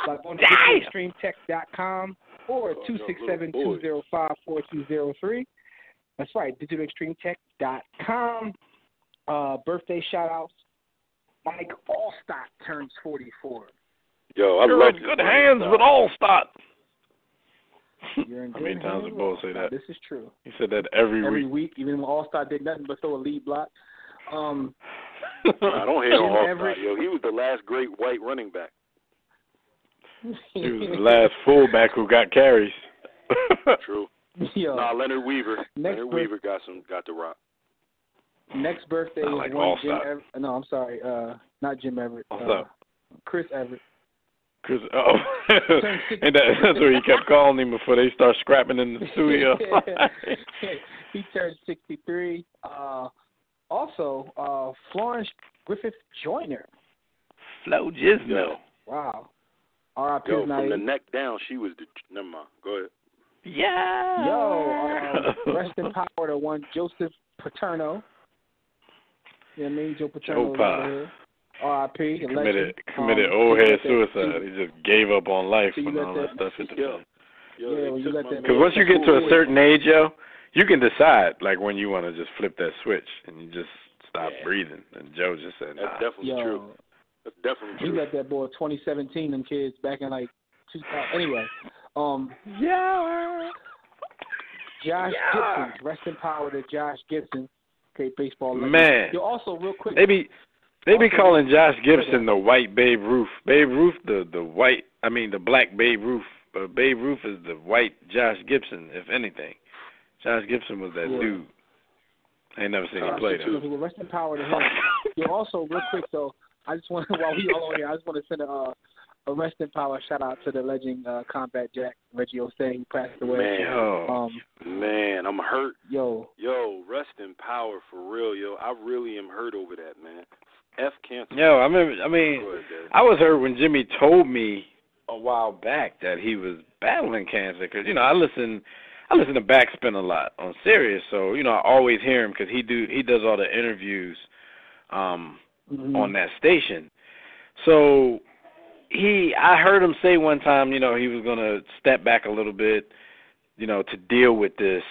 by going to digitalextremetech.com or 267-205-4203. That's right, digitalextremetech.com. Birthday shout-outs. Mike Allstott turns 44. Yo, I love good hands with Allstott. You're in How many good times hands did Bo with say Allstott. that? This is true. He said that every week, even when Allstott did nothing but throw a lead block. I don't hate on Allstott, yo. He was the last great white running back. He was the last fullback who got carries. True. Yo. Nah, Leonard Weaver. Next Weaver got the rock. Next birthday is like one Jim Allstott. Everett. No, I'm sorry. Not Jim Everett. Chris Everett. Chris, and that's what he kept calling him before they start scrapping in the studio. He turned 63. Also, Florence Griffith Joyner. Flo Gisno. Wow. R.I.P. Yo, from the neck down, she was never mind. Go ahead. Yeah. Yo, rest in power to one Joseph Paterno. You know what I mean? Joe Paterno. R.I.P. Committed old head suicide. He just gave up on life when all that stuff hit the fan. Because once you get to a certain age, yo, you can decide like when you want to just flip that switch and you just stop breathing. And Joe just said, nah. That's definitely true. That's definitely true. He let that boy 2017 them kids back in like 2000. Anyway, Josh Gibson. Rest in power to Josh Gibson. Great baseball legend. Man. Yo, also real quick. They be calling Josh Gibson the white Babe Ruth. Babe Ruth the black Babe Ruth. But Babe Ruth is the white Josh Gibson, if anything. Josh Gibson was that dude. I ain't never seen him play though. Rest in power to him. Yo, also real quick though, I just want while we all on here, I just want to send a rest in power shout out to the legend Combat Jack Reggie Osei, who passed away. Man, I'm hurt. Yo, rest in power for real, yo. I really am hurt over that, man. F cancer. Yo, I was hurt when Jimmy told me a while back that he was battling cancer because I listen to Backspin a lot on Sirius, so I always hear him because he does all the interviews on that station. So I heard him say one time, he was gonna step back a little bit, to deal with this.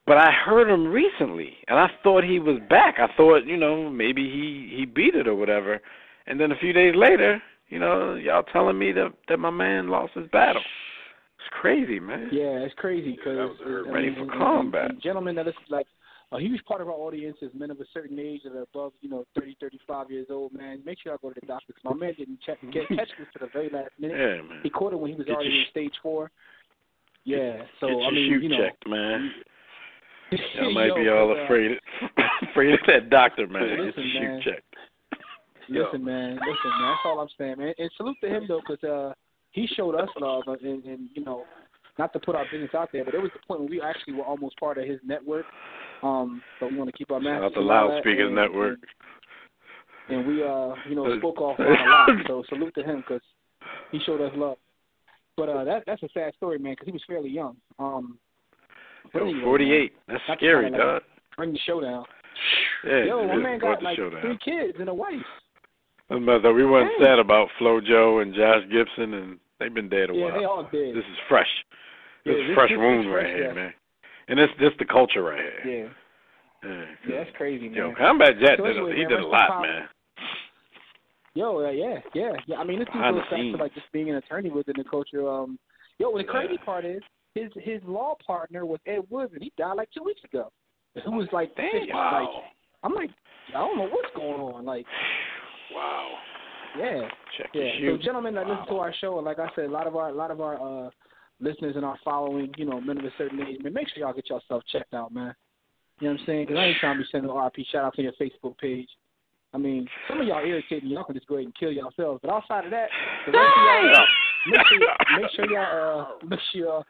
But I heard him recently, and I thought he was back. I thought, maybe he beat it or whatever. And then a few days later, y'all telling me that my man lost his battle. It's crazy, man. Yeah, it's crazy because ready for combat. Gentlemen, that is like a huge part of our audience is men of a certain age that are above, 30, 35 years old, man. Make sure I go to the doctor because my man didn't catch this to the very last minute. Yeah, man. He caught it when he was already in stage 4. Yeah, so get your shoot checked, man. I might be all afraid of that doctor, man. Listen, get your shoot checked. Listen, man. That's all I'm saying, man. And salute to him though, because he showed us love, and not to put our business out there, but there was the point when we actually were almost part of his network. But we want to keep our mouths. Shout out the Loudspeakers Network. And we, spoke offline a lot. So salute to him because he showed us love. But that's a sad story, man, because he was fairly young. But anyway, 48. That's scary, dog. Bring the show down. Yeah, yo, my man got like 3 down. kids and a wife. We weren't sad about FloJo and Josh Gibson, and they've been dead a while. Yeah, they all dead. This is fresh. This is fresh wound right here, man. And this the culture right here. Yeah, that's crazy, man. Yo, Combat Jack did a lot, man. Yo, yeah. I mean, this goes back to like just being an attorney within the culture. The crazy part is his law partner was Ed Woods, and he died like 2 weeks ago. Who was like, wow. I'm like, I don't know what's going on. Like, wow. Yeah. Check your shoe. So, gentlemen that listen to our show, and like I said, a lot of our listeners and our following, men of a certain age, man, make sure y'all get yourself checked out, man. You know what I'm saying? Because I ain't trying to be sending RIP shout out to your Facebook page. I mean, some of y'all irritating. Y'all can just go ahead and kill yourselves. But outside of that, the rest of y'all, make sure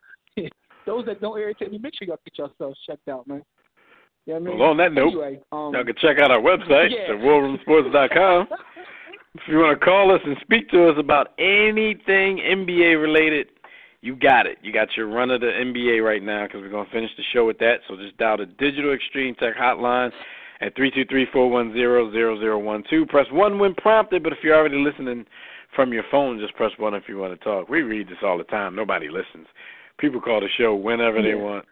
those that don't irritate me, make sure y'all get yourselves checked out, man. You know what I mean? Well, on that note, anyway, y'all can check out our website at warroomsports.com. If you want to call us and speak to us about anything NBA related, you got it. You got your run of the NBA right now because we're going to finish the show with that. So just dial the Digital Extreme Tech hotline at 323-410-0012. Press 1 when prompted, but if you're already listening from your phone, just press 1 if you want to talk. We read this all the time. Nobody listens. People call the show whenever they want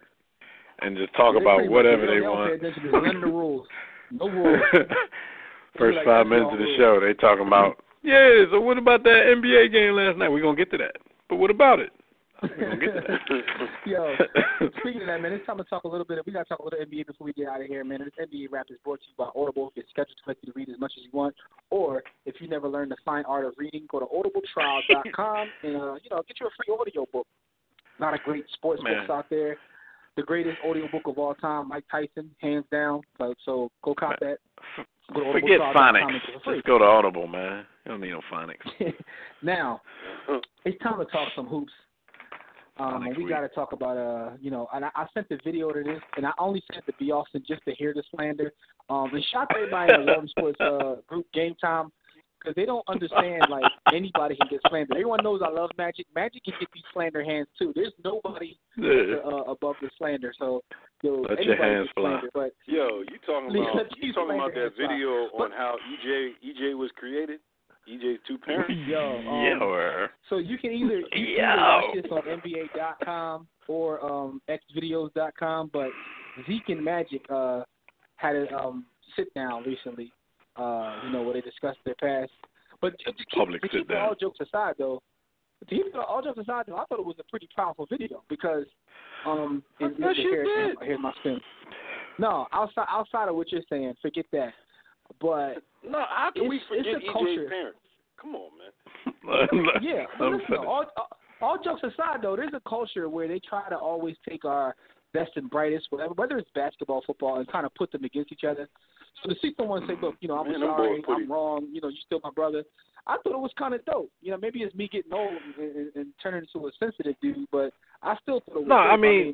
and just talk about whatever they want. There's the rules. No rules. First 5 minutes of the show, they talking about, so what about that NBA game last night? We're going to get to that. But what about it? We're going to get to that. Yo, speaking of that, man, it's time to talk a little bit. We got to talk a little NBA before we get out of here, man. This NBA Wrap is brought to you by Audible. It's scheduled to let you read as much as you want. Or if you never learned the fine art of reading, go to audibletrial.com and, get you a free audio book. A lot of great sports books out there. The greatest audio book of all time, Mike Tyson, hands down. So go cop that. Forget phonics. Just go to Audible, man. You don't need no phonics. Now, it's time to talk some hoops. We got to talk about, and I sent the video to this, and I only sent it to B. Austin just to hear the slander. And shout everybody in the Love Sports group Game Time, because they don't understand, like, anybody can get slandered. Everyone knows I love Magic. Magic can get these slander hands, too. There's nobody above the slander. So, let your hands fly. But, you talking about that video on how EJ was created? EJ's two parents? So you can either watch this on NBA.com or xvideos.com, but Zeke and Magic had a sit-down recently, where they discussed their past. But to keep all jokes aside, though, I thought it was a pretty powerful video because here's my spin. No, outside of what you're saying, forget that. But no, how can we forget EJ's parents? Come on, man. But listen, all jokes aside, though, there's a culture where they try to always take our best and brightest, whether it's basketball, football, and kind of put them against each other. So to see someone say, look, I'm sorry, I'm wrong, you're still my brother, I thought it was kind of dope. Maybe it's me getting old and turning into a sensitive dude, but I still thought it was dope. I mean,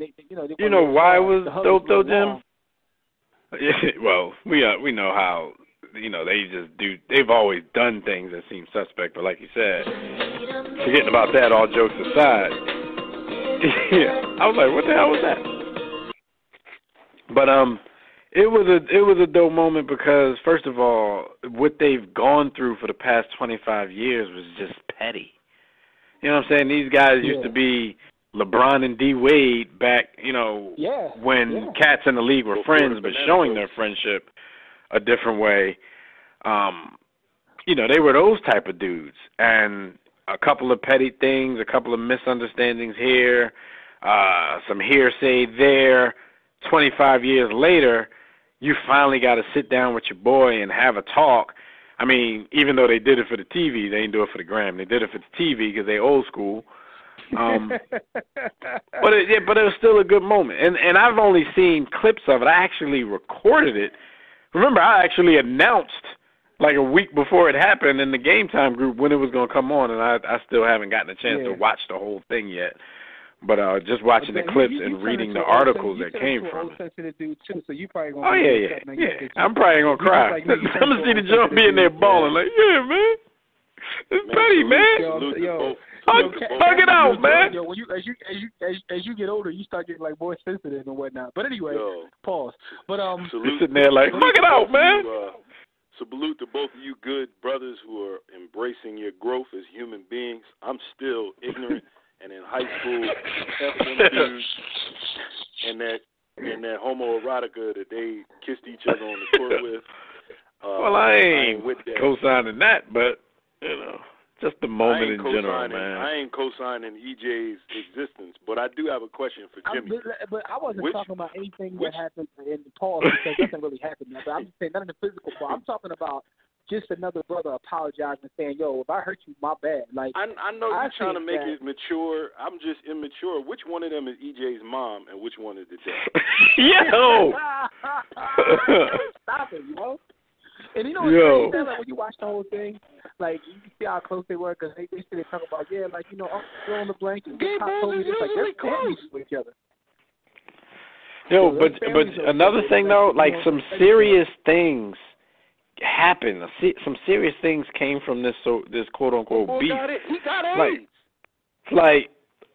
why it was dope, though, Jim? Well, we know how, they've always done things that seem suspect, but like you said, forgetting about that, all jokes aside, I was like, what the hell was that? But it was a dope moment because, first of all, what they've gone through for the past 25 years was just petty. You know what I'm saying? These guys used to be LeBron and D. Wade back, when cats in the league were friends, but showing their friendship a different way. They were those type of dudes. And a couple of petty things, a couple of misunderstandings here, some hearsay there. 25 years later, you finally got to sit down with your boy and have a talk. I mean, even though they did it for the TV, they didn't do it for the gram. They did it for the TV because they old school. But it was still a good moment. And I've only seen clips of it. I actually recorded it. Remember, I actually announced like a week before it happened in the Game Time group when it was going to come on, and I still haven't gotten a chance to watch the whole thing yet. But just watching the clips and reading the articles that came from it. Sensitive dude too, so you probably gonna I'm probably going to cry. I'm going to see the jump being there balling like, man. It's petty, man. Hug it out, man. As you get older, you start getting like more sensitive and whatnot. But anyway, pause. But you're sitting there like, hug it out, man. Salute to both of you good brothers who are embracing your growth as human beings. I'm still ignorant and in high school, FM dudes and that homoerotica that they kissed each other on the court with. Well, I ain't co-signing that, but just the moment in general, man. I ain't co-signing EJ's existence, but I do have a question for Jimmy. But I wasn't talking about anything that happened in the pause because nothing really happened. But I'm just saying, none of the physical part. I'm talking about just another brother apologizing and saying, "Yo, if I hurt you, my bad." Like I know you're trying to make it mature. I'm just immature. Which one of them is EJ's mom, and which one is the dad? Yo, stop it, yo. And you know what's crazy? Like, when you watch the whole thing, like you can see how close they were because they talk about like Uncle Phil on the blanket. Told me this, like they're close with each other. Yo, but another thing though, like some serious things happened. Some serious things came from this quote unquote beef. He got AIDS. Like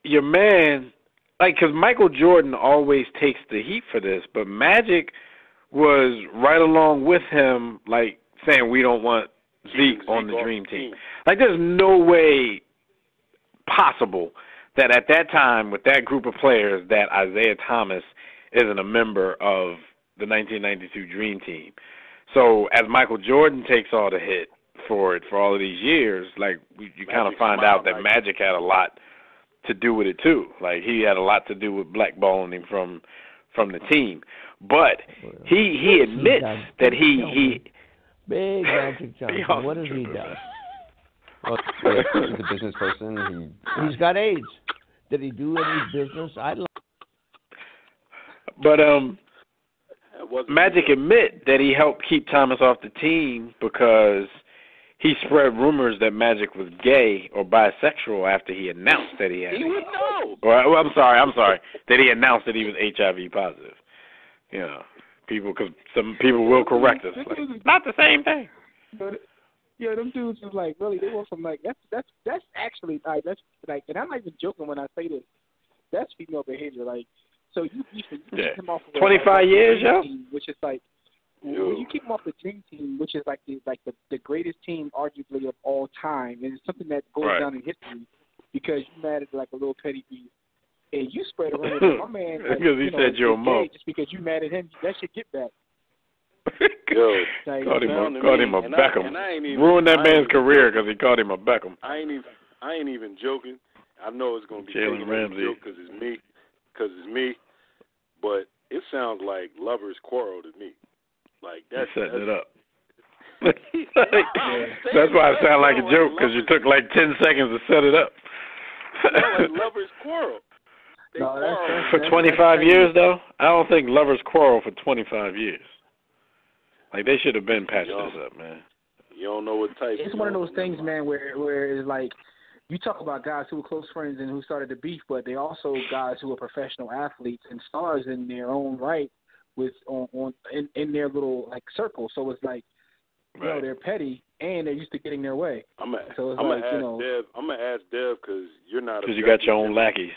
your man, like because Michael Jordan always takes the heat for this, but Magic was right along with him, like saying we don't want Zeke on the Dream Team. Like there's no way possible that at that time with that group of players that Isaiah Thomas isn't a member of the 1992 Dream Team. So as Michael Jordan takes all the hit for it for all of these years, like you kind of find out that Magic had a lot to do with it too. Like he had a lot to do with blackballing him from the team. But he admits that he Big Magic Johnson. What has he done? Well, he's a business person. He's got AIDS. Did he do any business? But Magic admit that he helped keep Thomas off the team because he spread rumors that Magic was gay or bisexual after he announced that he had AIDS. He would know. Well, I'm sorry, that he announced that he was HIV positive. You know, because some people will correct us. Like, not the same thing. But yeah, them dudes was like really. They were from like that's actually like that's like, and I'm not even joking when I say this. That's female behavior. Like, so you keep him off of 25 years, yo. Which is like when you keep him off the Dream Team, which is like the greatest team arguably of all time, and it's something that goes down in history because you mad at like a little petty beef. And you spread around my man because he said you're a mom. Just because you mad at him, that should get back. Yo, like, called him a Beckham. Ruined that man's career because he called him a Beckham. I ain't even joking. I know it's gonna be Jalen Ramsey because it's me. But it sounds like lovers quarrel to me. Like that's setting it up. That's why it sounded like a joke because you took like 10 seconds to set it up. Like lovers quarrel. For 25 years, though, I don't think lovers quarrel for 25 years. Like, they should have been patched this up, man. You don't know what type. It's one of those things, man, where it's like you talk about guys who were close friends and who started the beef, but they also guys who are professional athletes and stars in their own right with in their little like circle. So it's like you know they're petty and they're used to getting their way. I'm gonna ask Dev because you're not. Because you got your own lackeys.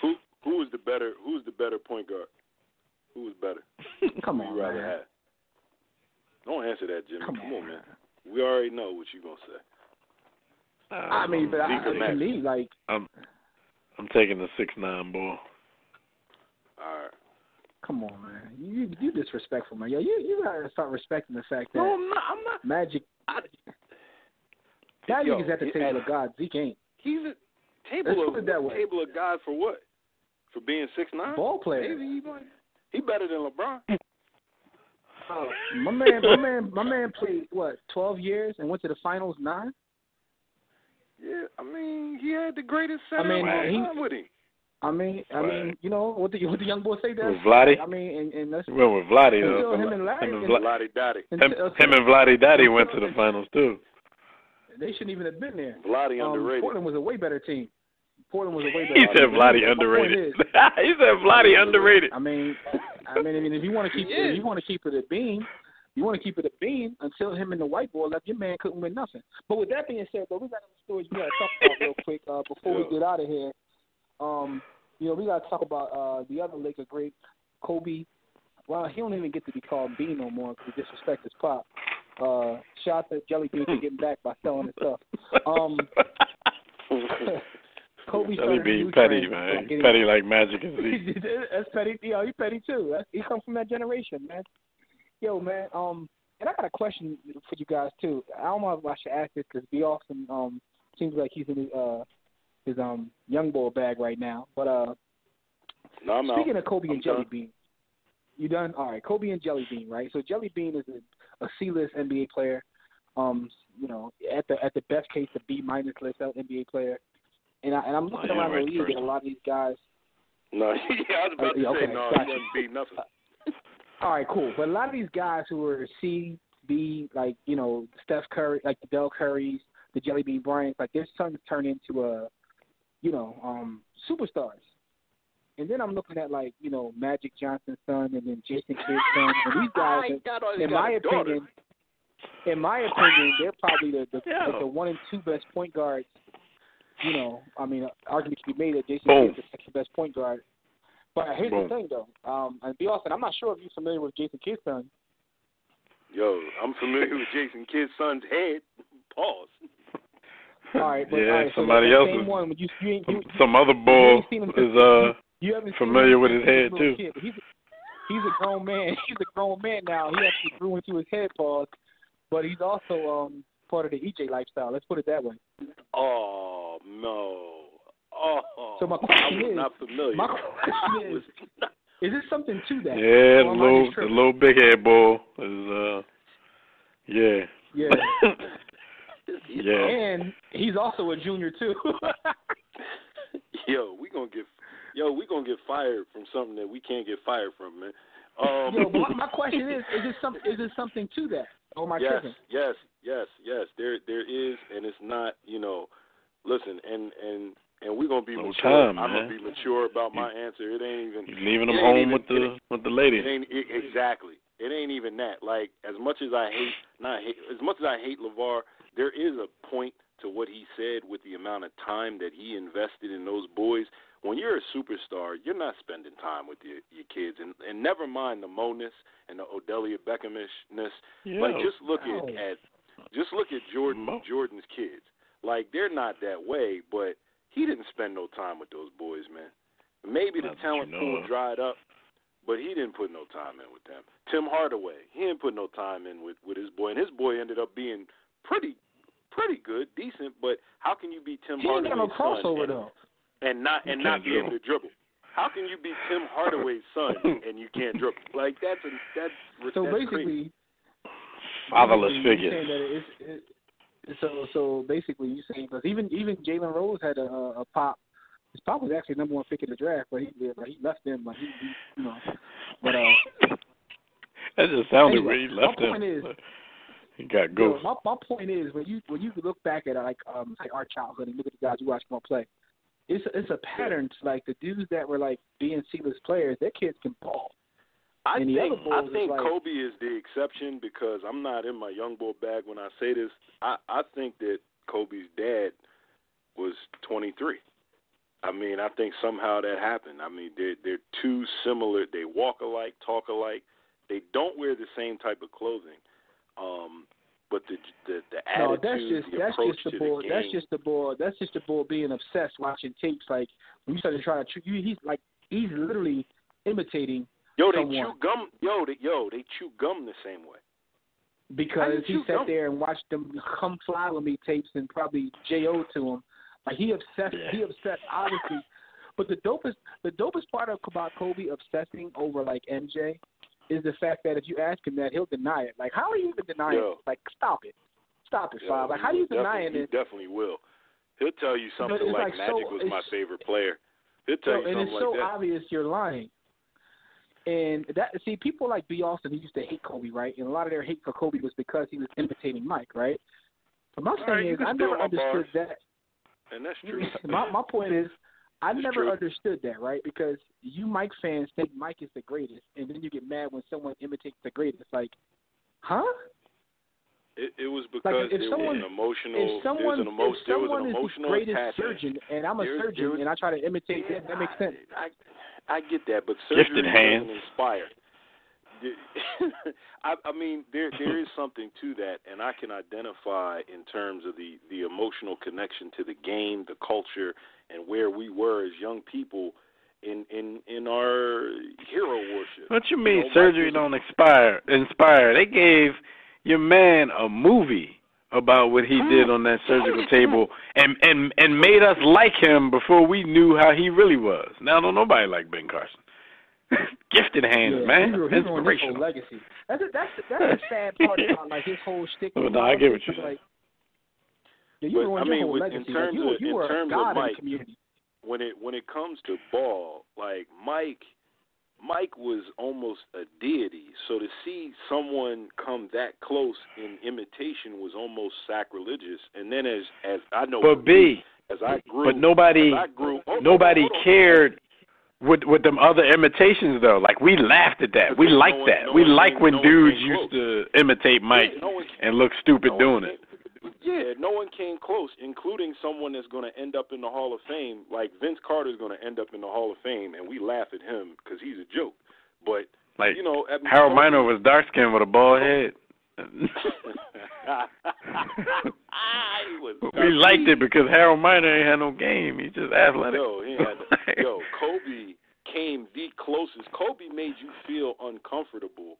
Who's the better point guard? Who is better? Come on, Who you rather man. have? Don't answer that, Jimmy. Come on, man. We already know what you're gonna say. I mean, but to me, like I'm taking the 6'9" ball. All right. Come on, man. You disrespectful, man. Yo, you gotta start respecting the fact that I'm not. Magic is at the table of God. Zeke ain't. He's a table of God for what? For being 6'9"? Ball player. Maybe he better than LeBron. My man played 12 years and went to the finals 9. Yeah, I mean he had the greatest center with him. I mean, you know what the young boy say there? With Vladdy? I mean, and that's well with Vladdy though. Him and Vladdy Daddy. Him and Vladdy Daddy went to the finals too. They shouldn't even have been there. Vladdy underrated. Portland was a way better team. He said Vladdy underrated. He said Vladdy underrated. I mean, if you want to keep it a beam, until him and the white boy left, your man couldn't win nothing. But with that being said, though, we got some stories we got to talk about real quick before we get out of here. We got to talk about the other Laker great, Kobe. Well, he don't even get to be called B no more because he disrespects his pop. Shout out to Jelly Bean for getting back by selling his stuff. Kobe Jelly Bean petty, man. Petty like Magic and Zeke. That's petty. Yo, he petty too. He comes from that generation, man. Yo, man. And I got a question for you guys too. I don't know if I should ask this because B Austin seems like he's in his young boy bag right now. But speaking of Kobe and Jelly Bean, you done? All right, Kobe and Jelly Bean, right? So Jelly Bean is a C-list NBA player. At the best case, a B-minus list NBA player. And I'm looking around the league at a lot of these guys. No, I was about to say no. He doesn't beat nothing. All right, cool. But a lot of these guys who are C, be like, you know, Steph Curry, like the Del Currys, the Jelly Bean Bryants, like their sons turn into superstars. And then I'm looking at like, you know, Magic Johnson's son and then Jason Kidd's son, and these guys, in my opinion, they're probably the 1 and 2 best point guards. You know, I mean, argument can be made that Jason Kidd is the second best point guard. But here's the thing, though. And B. Austin, I'm not sure if you're familiar with Jason Kidd's son. Yo, I'm familiar with Jason Kidd's son's head. Pause. All right, but somebody so else same one, when some other bull is familiar with his head too. Kid, he's a grown man. He's a grown man now. He actually grew into his head, pause. But he's also part of the EJ lifestyle. Let's put it that way. Oh no. Oh. So my question I was not familiar. My question is there something to that? Yeah, the little big head bull is yeah. Yeah. Yeah. And he's also a junior too. Yo, we gonna get fired from something that we can't get fired from, man. But my question is there something to that? Oh my goodness. Yes. There is, and it's not. You know, listen, and we're gonna be mature. I'm gonna be mature about my answer. It ain't even. You're leaving them home with the lady. Exactly. It ain't even that. Like as much as I hate LeVar, there is a point to what he said with the amount of time that he invested in those boys. When you're a superstar, you're not spending time with your kids, and never mind the Mo-ness and the Odelia Beckhamishness. Yeah. Like just look at Jordan's kids. Like they're not that way, but he didn't spend no time with those boys, man. Maybe the talent pool dried up, but he didn't put no time in with them. Tim Hardaway, he didn't put no time in with his boy, and his boy ended up being pretty good, decent. But how can you be Tim Hardaway's son? He ain't got no crossover though. And not be able to dribble. How can you be Tim Hardaway's son and you can't dribble? Like that's basically crazy. Fatherless figure. So basically, you saying because even Jalen Rose had a pop. His pop was actually number 1 pick in the draft, but he left them. Like he you know. But that just sounded anyway, weird. He left my him. point is, he got ghost. My point is when you look back at like our childhood and look at the guys you watch them play, it's a pattern to like the dudes that were like being C-list players. Their kids can ball. I think like, Kobe is the exception because I'm not in my young boy bag when I say this. I think that Kobe's dad was 23. I mean, I think somehow that happened. I mean, they're too similar. They walk alike, talk alike. They don't wear the same type of clothing. But the attitude, the approach to the game. That's just the boy being obsessed watching tapes. Like when you start to try to he's literally imitating. They someone. chew gum. They chew gum the same way. Because he sat there and watched them Come Fly With Me tapes and probably J.O. to him. Like he obsessed. Yeah. He obsessed, obviously. But the dopest part about Kobe obsessing over like MJ is the fact that if you ask him that, he'll deny it. Like, how are you even denying it? Like, stop it, Five. Like, how are you denying it? He definitely will. He'll tell you something like Magic was my favorite player. He'll tell you something like that. And it's so obvious you're lying. And people like B. Austin, who used to hate Kobe, right? And a lot of their hate for Kobe was because he was imitating Mike, right? But my thing is, I never understood that. And that's true. my point is, I never understood that, right? Because you Mike fans think Mike is the greatest, and then you get mad when someone imitates the greatest. Like, huh? It was because there was an emotional. If someone is the greatest surgeon, and I'm a surgeon, and I try to imitate him, that makes sense. I get that, but surgery doesn't inspire. I mean, there is something to that, and I can identify in terms of the emotional connection to the game, the culture, and where we were as young people in our hero worship. What you mean surgery don't inspire? They gave your man a movie about what he did on that surgical table and made us like him before we knew how he really was. Now don't nobody like Ben Carson. Gifted hands, man. Inspirational. His whole legacy. That's the sad part about like his whole shtick. No, I get what you're saying. Like, you ruined your whole legacy. In terms you were a of god Mike, in the community. when it comes to ball, like Mike Mike was almost a deity. So to see someone come that close in imitation was almost sacrilegious. And then as I know, but B, as I grew, but nobody cared with them other imitations though. Like we laughed at that. We liked that. We like when dudes used to imitate Mike and look stupid doing it. Yeah, no one came close, including someone that's going to end up in the Hall of Fame. Like Vince Carter's going to end up in the Hall of Fame, and we laugh at him because he's a joke. But like, you know, Harold Miner was dark skinned with a bald head. We liked it because Harold Miner ain't had no game. He's just athletic. Kobe came the closest. Kobe made you feel uncomfortable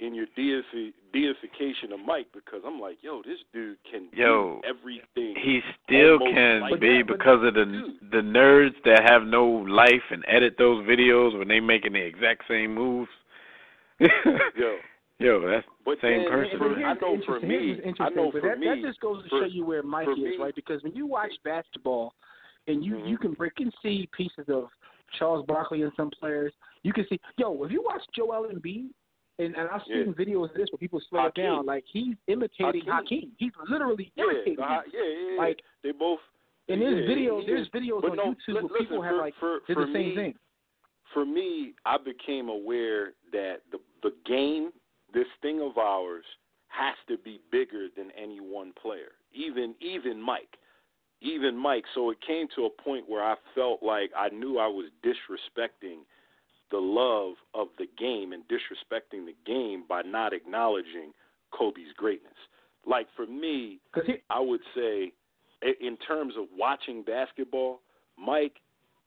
in your deification of Mike because I'm like, this dude can do everything. He still can be because of the nerds that have no life and edit those videos when they making the exact same moves. That's the same person. I know for me, that just goes to show you where Mike is, right? Because when you watch basketball and you can see pieces of Charles Barkley and some players, you can see, if you watch Joel Embiid, and I've seen videos of this where people slow it down, like he's imitating Hakeem. He's literally imitating him. Like they both. And there's videos on YouTube where people have did the same thing. For me, I became aware that the game, this thing of ours, has to be bigger than any one player. Even Mike. So it came to a point where I felt like I knew I was disrespecting the love of the game and disrespecting the game by not acknowledging Kobe's greatness. Like for me, I would say in terms of watching basketball, Mike,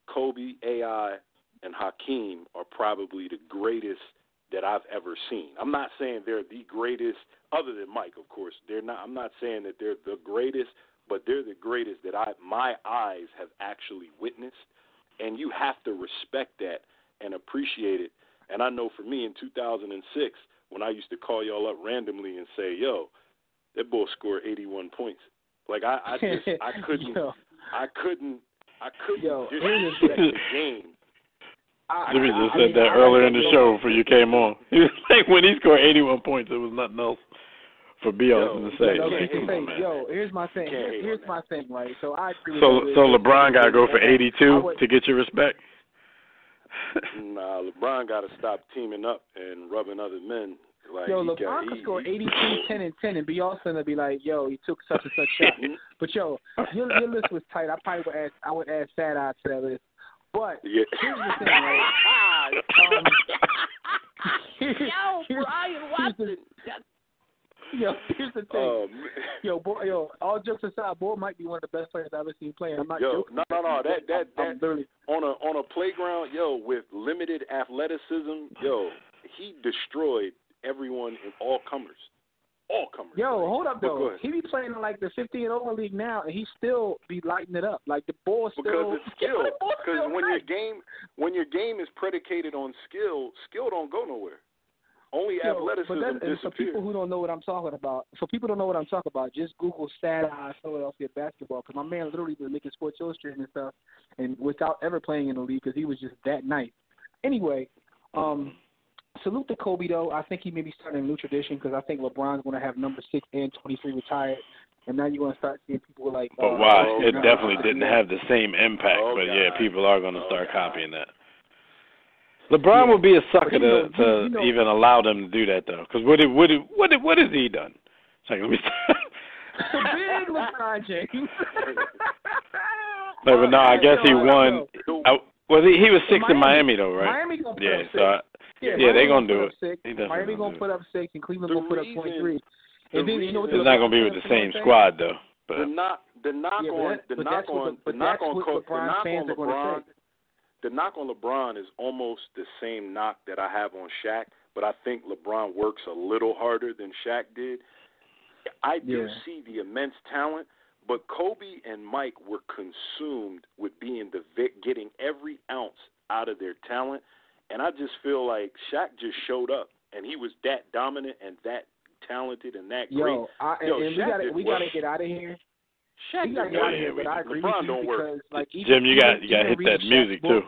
Kobe, AI, and Hakeem are probably the greatest that I've ever seen. I'm not saying they're the greatest other than Mike, of course. They're not. I'm not saying that they're the greatest, but they're the greatest that my eyes have actually witnessed, and you have to respect that and appreciate it. And I know for me in 2006, when I used to call y'all up randomly and say, that boy scored 81 points. Like I couldn't disrespect the game. Jimmy just said that earlier in the show before you came on. He was like, when he scored 81 points, it was nothing else for B. Austin to say. Here's my thing. Here's my thing, right? So I agree. So LeBron got to go for 82 to get your respect? Nah, LeBron got to stop teaming up and rubbing other men. Like, LeBron could score 82, 10, and 10, and B. Austin would be like, he took such and such shot. But, your list was tight. I would add Sad Eye to that list. But here's the thing, right? Brian Watson. Here's the thing. All jokes aside, boy might be one of the best players I've ever seen play. I'm not joking. No. That literally on a playground, with limited athleticism, he destroyed everyone in all comers. All comers. Hold up though. He be playing in like the 50 and over league now, and he still be lighting it up. Like the ball still. Because it's skill. Because when your game is predicated on skill don't go nowhere. Only athleticism disappears. For people who don't know what I'm talking about, just Google Stat Eye Philadelphia basketball, because my man literally was making Sports Illustrated and stuff, and without ever playing in the league, because he was just that nice. Anyway, salute to Kobe though. I think he may be starting a new tradition because I think LeBron's going to have number 6 and 23 retired, and now you're going to start seeing people like. But why? It definitely didn't have the same impact. But people are going to start copying that. LeBron would be a sucker to even allow them to do that though, because what has he done? It's like, let me start. Big LeBron James. But no, I guess he won. He was 6 in Miami though, right? Miami gonna put up 6. They're gonna do it. Miami gonna put up 6, and Cleveland gonna put up 23. And then it's not gonna be with the same squad though. But the knock on LeBron. The knock on LeBron is almost the same knock that I have on Shaq, but I think LeBron works a little harder than Shaq did. I do see the immense talent, but Kobe and Mike were consumed with getting every ounce out of their talent, and I just feel like Shaq just showed up, and he was that dominant and that talented and that great. We gotta get out of here. Shaq, but I agree LeBron with you don't because, work. like, Jim, you got to hit that music too.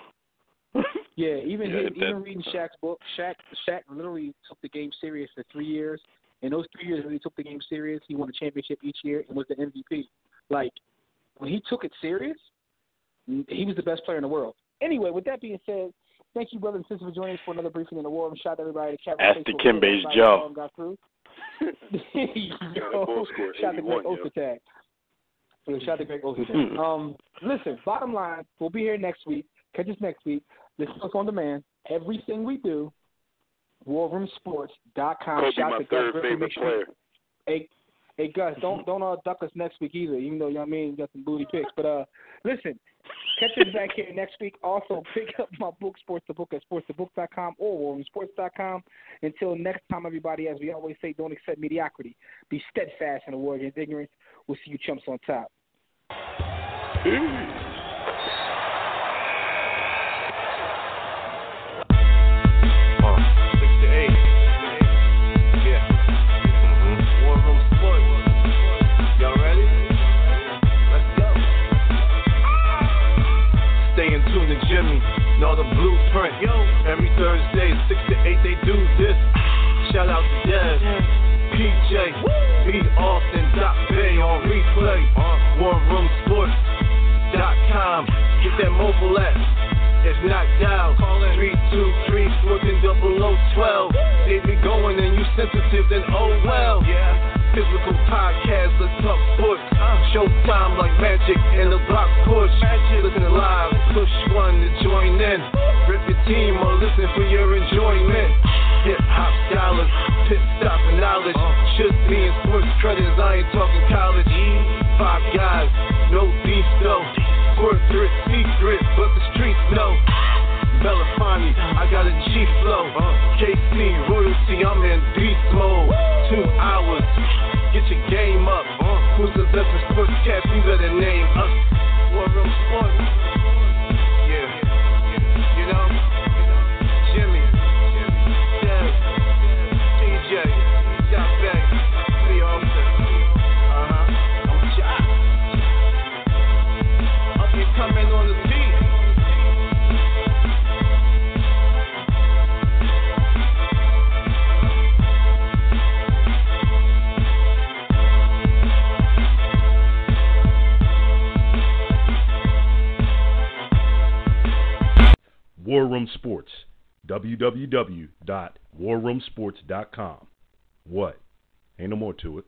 Yeah, even reading Shaq's book, Shaq literally took the game serious for 3 years. In those 3 years, when he took the game serious, he won a championship each year and was the MVP. Like, when he took it serious, he was the best player in the world. Anyway, with that being said, thank you, brothers and sisters, for joining us for another briefing in the war room. Shout out to everybody. That's the Kimbe's Joe. Got through. Shout out to Greg Ostertag. Shout out to Greg Ostertag. Listen, bottom line, we'll be here next week. Catch us next week. Listen to us on demand. Everything we do, warroomsports.com. Kobe, my third favorite player. Hey, Gus, don't duck us next week either, even though, you know what I mean, you got some booty picks. But, listen, catch us back here next week. Also, pick up my book, Sports the Book, at sportsthebook.com or warroomsports.com. Until next time, everybody, as we always say, don't accept mediocrity. Be steadfast in the war against ignorance. We'll see you chumps on top. Jimmy, know the blueprint. Every Thursday, 6 to 8, they do this. Shout out to Dev, PJ, B. Austin, Doc Bay on replay. warroomsports.com. Get that mobile app. If not, dial 323-140012. They be going and you sensitive, then oh well. Physical podcast, let's talk sports. Showtime like Magic and the block push. Listen live, push one to join in. Rip your team or listen for your enjoyment. Hip hop scholars, pit stop and knowledge. Should be in sports credits, I ain't talking college. 5 guys, no beef though. Corporate secret, but the streets know. Belafonte, I got a G flow. KC royalty, I'm in beast mode. 2 hours, get your game up. Who's the best in sportscast? You better name us. War Room Sports. Yeah, you know, Jimmy, Dev, TJ, Jack Beck, Lee Austin. I'm Jack. Up and coming on the beat. War Room Sports, www.warroomsports.com. What? Ain't no more to it.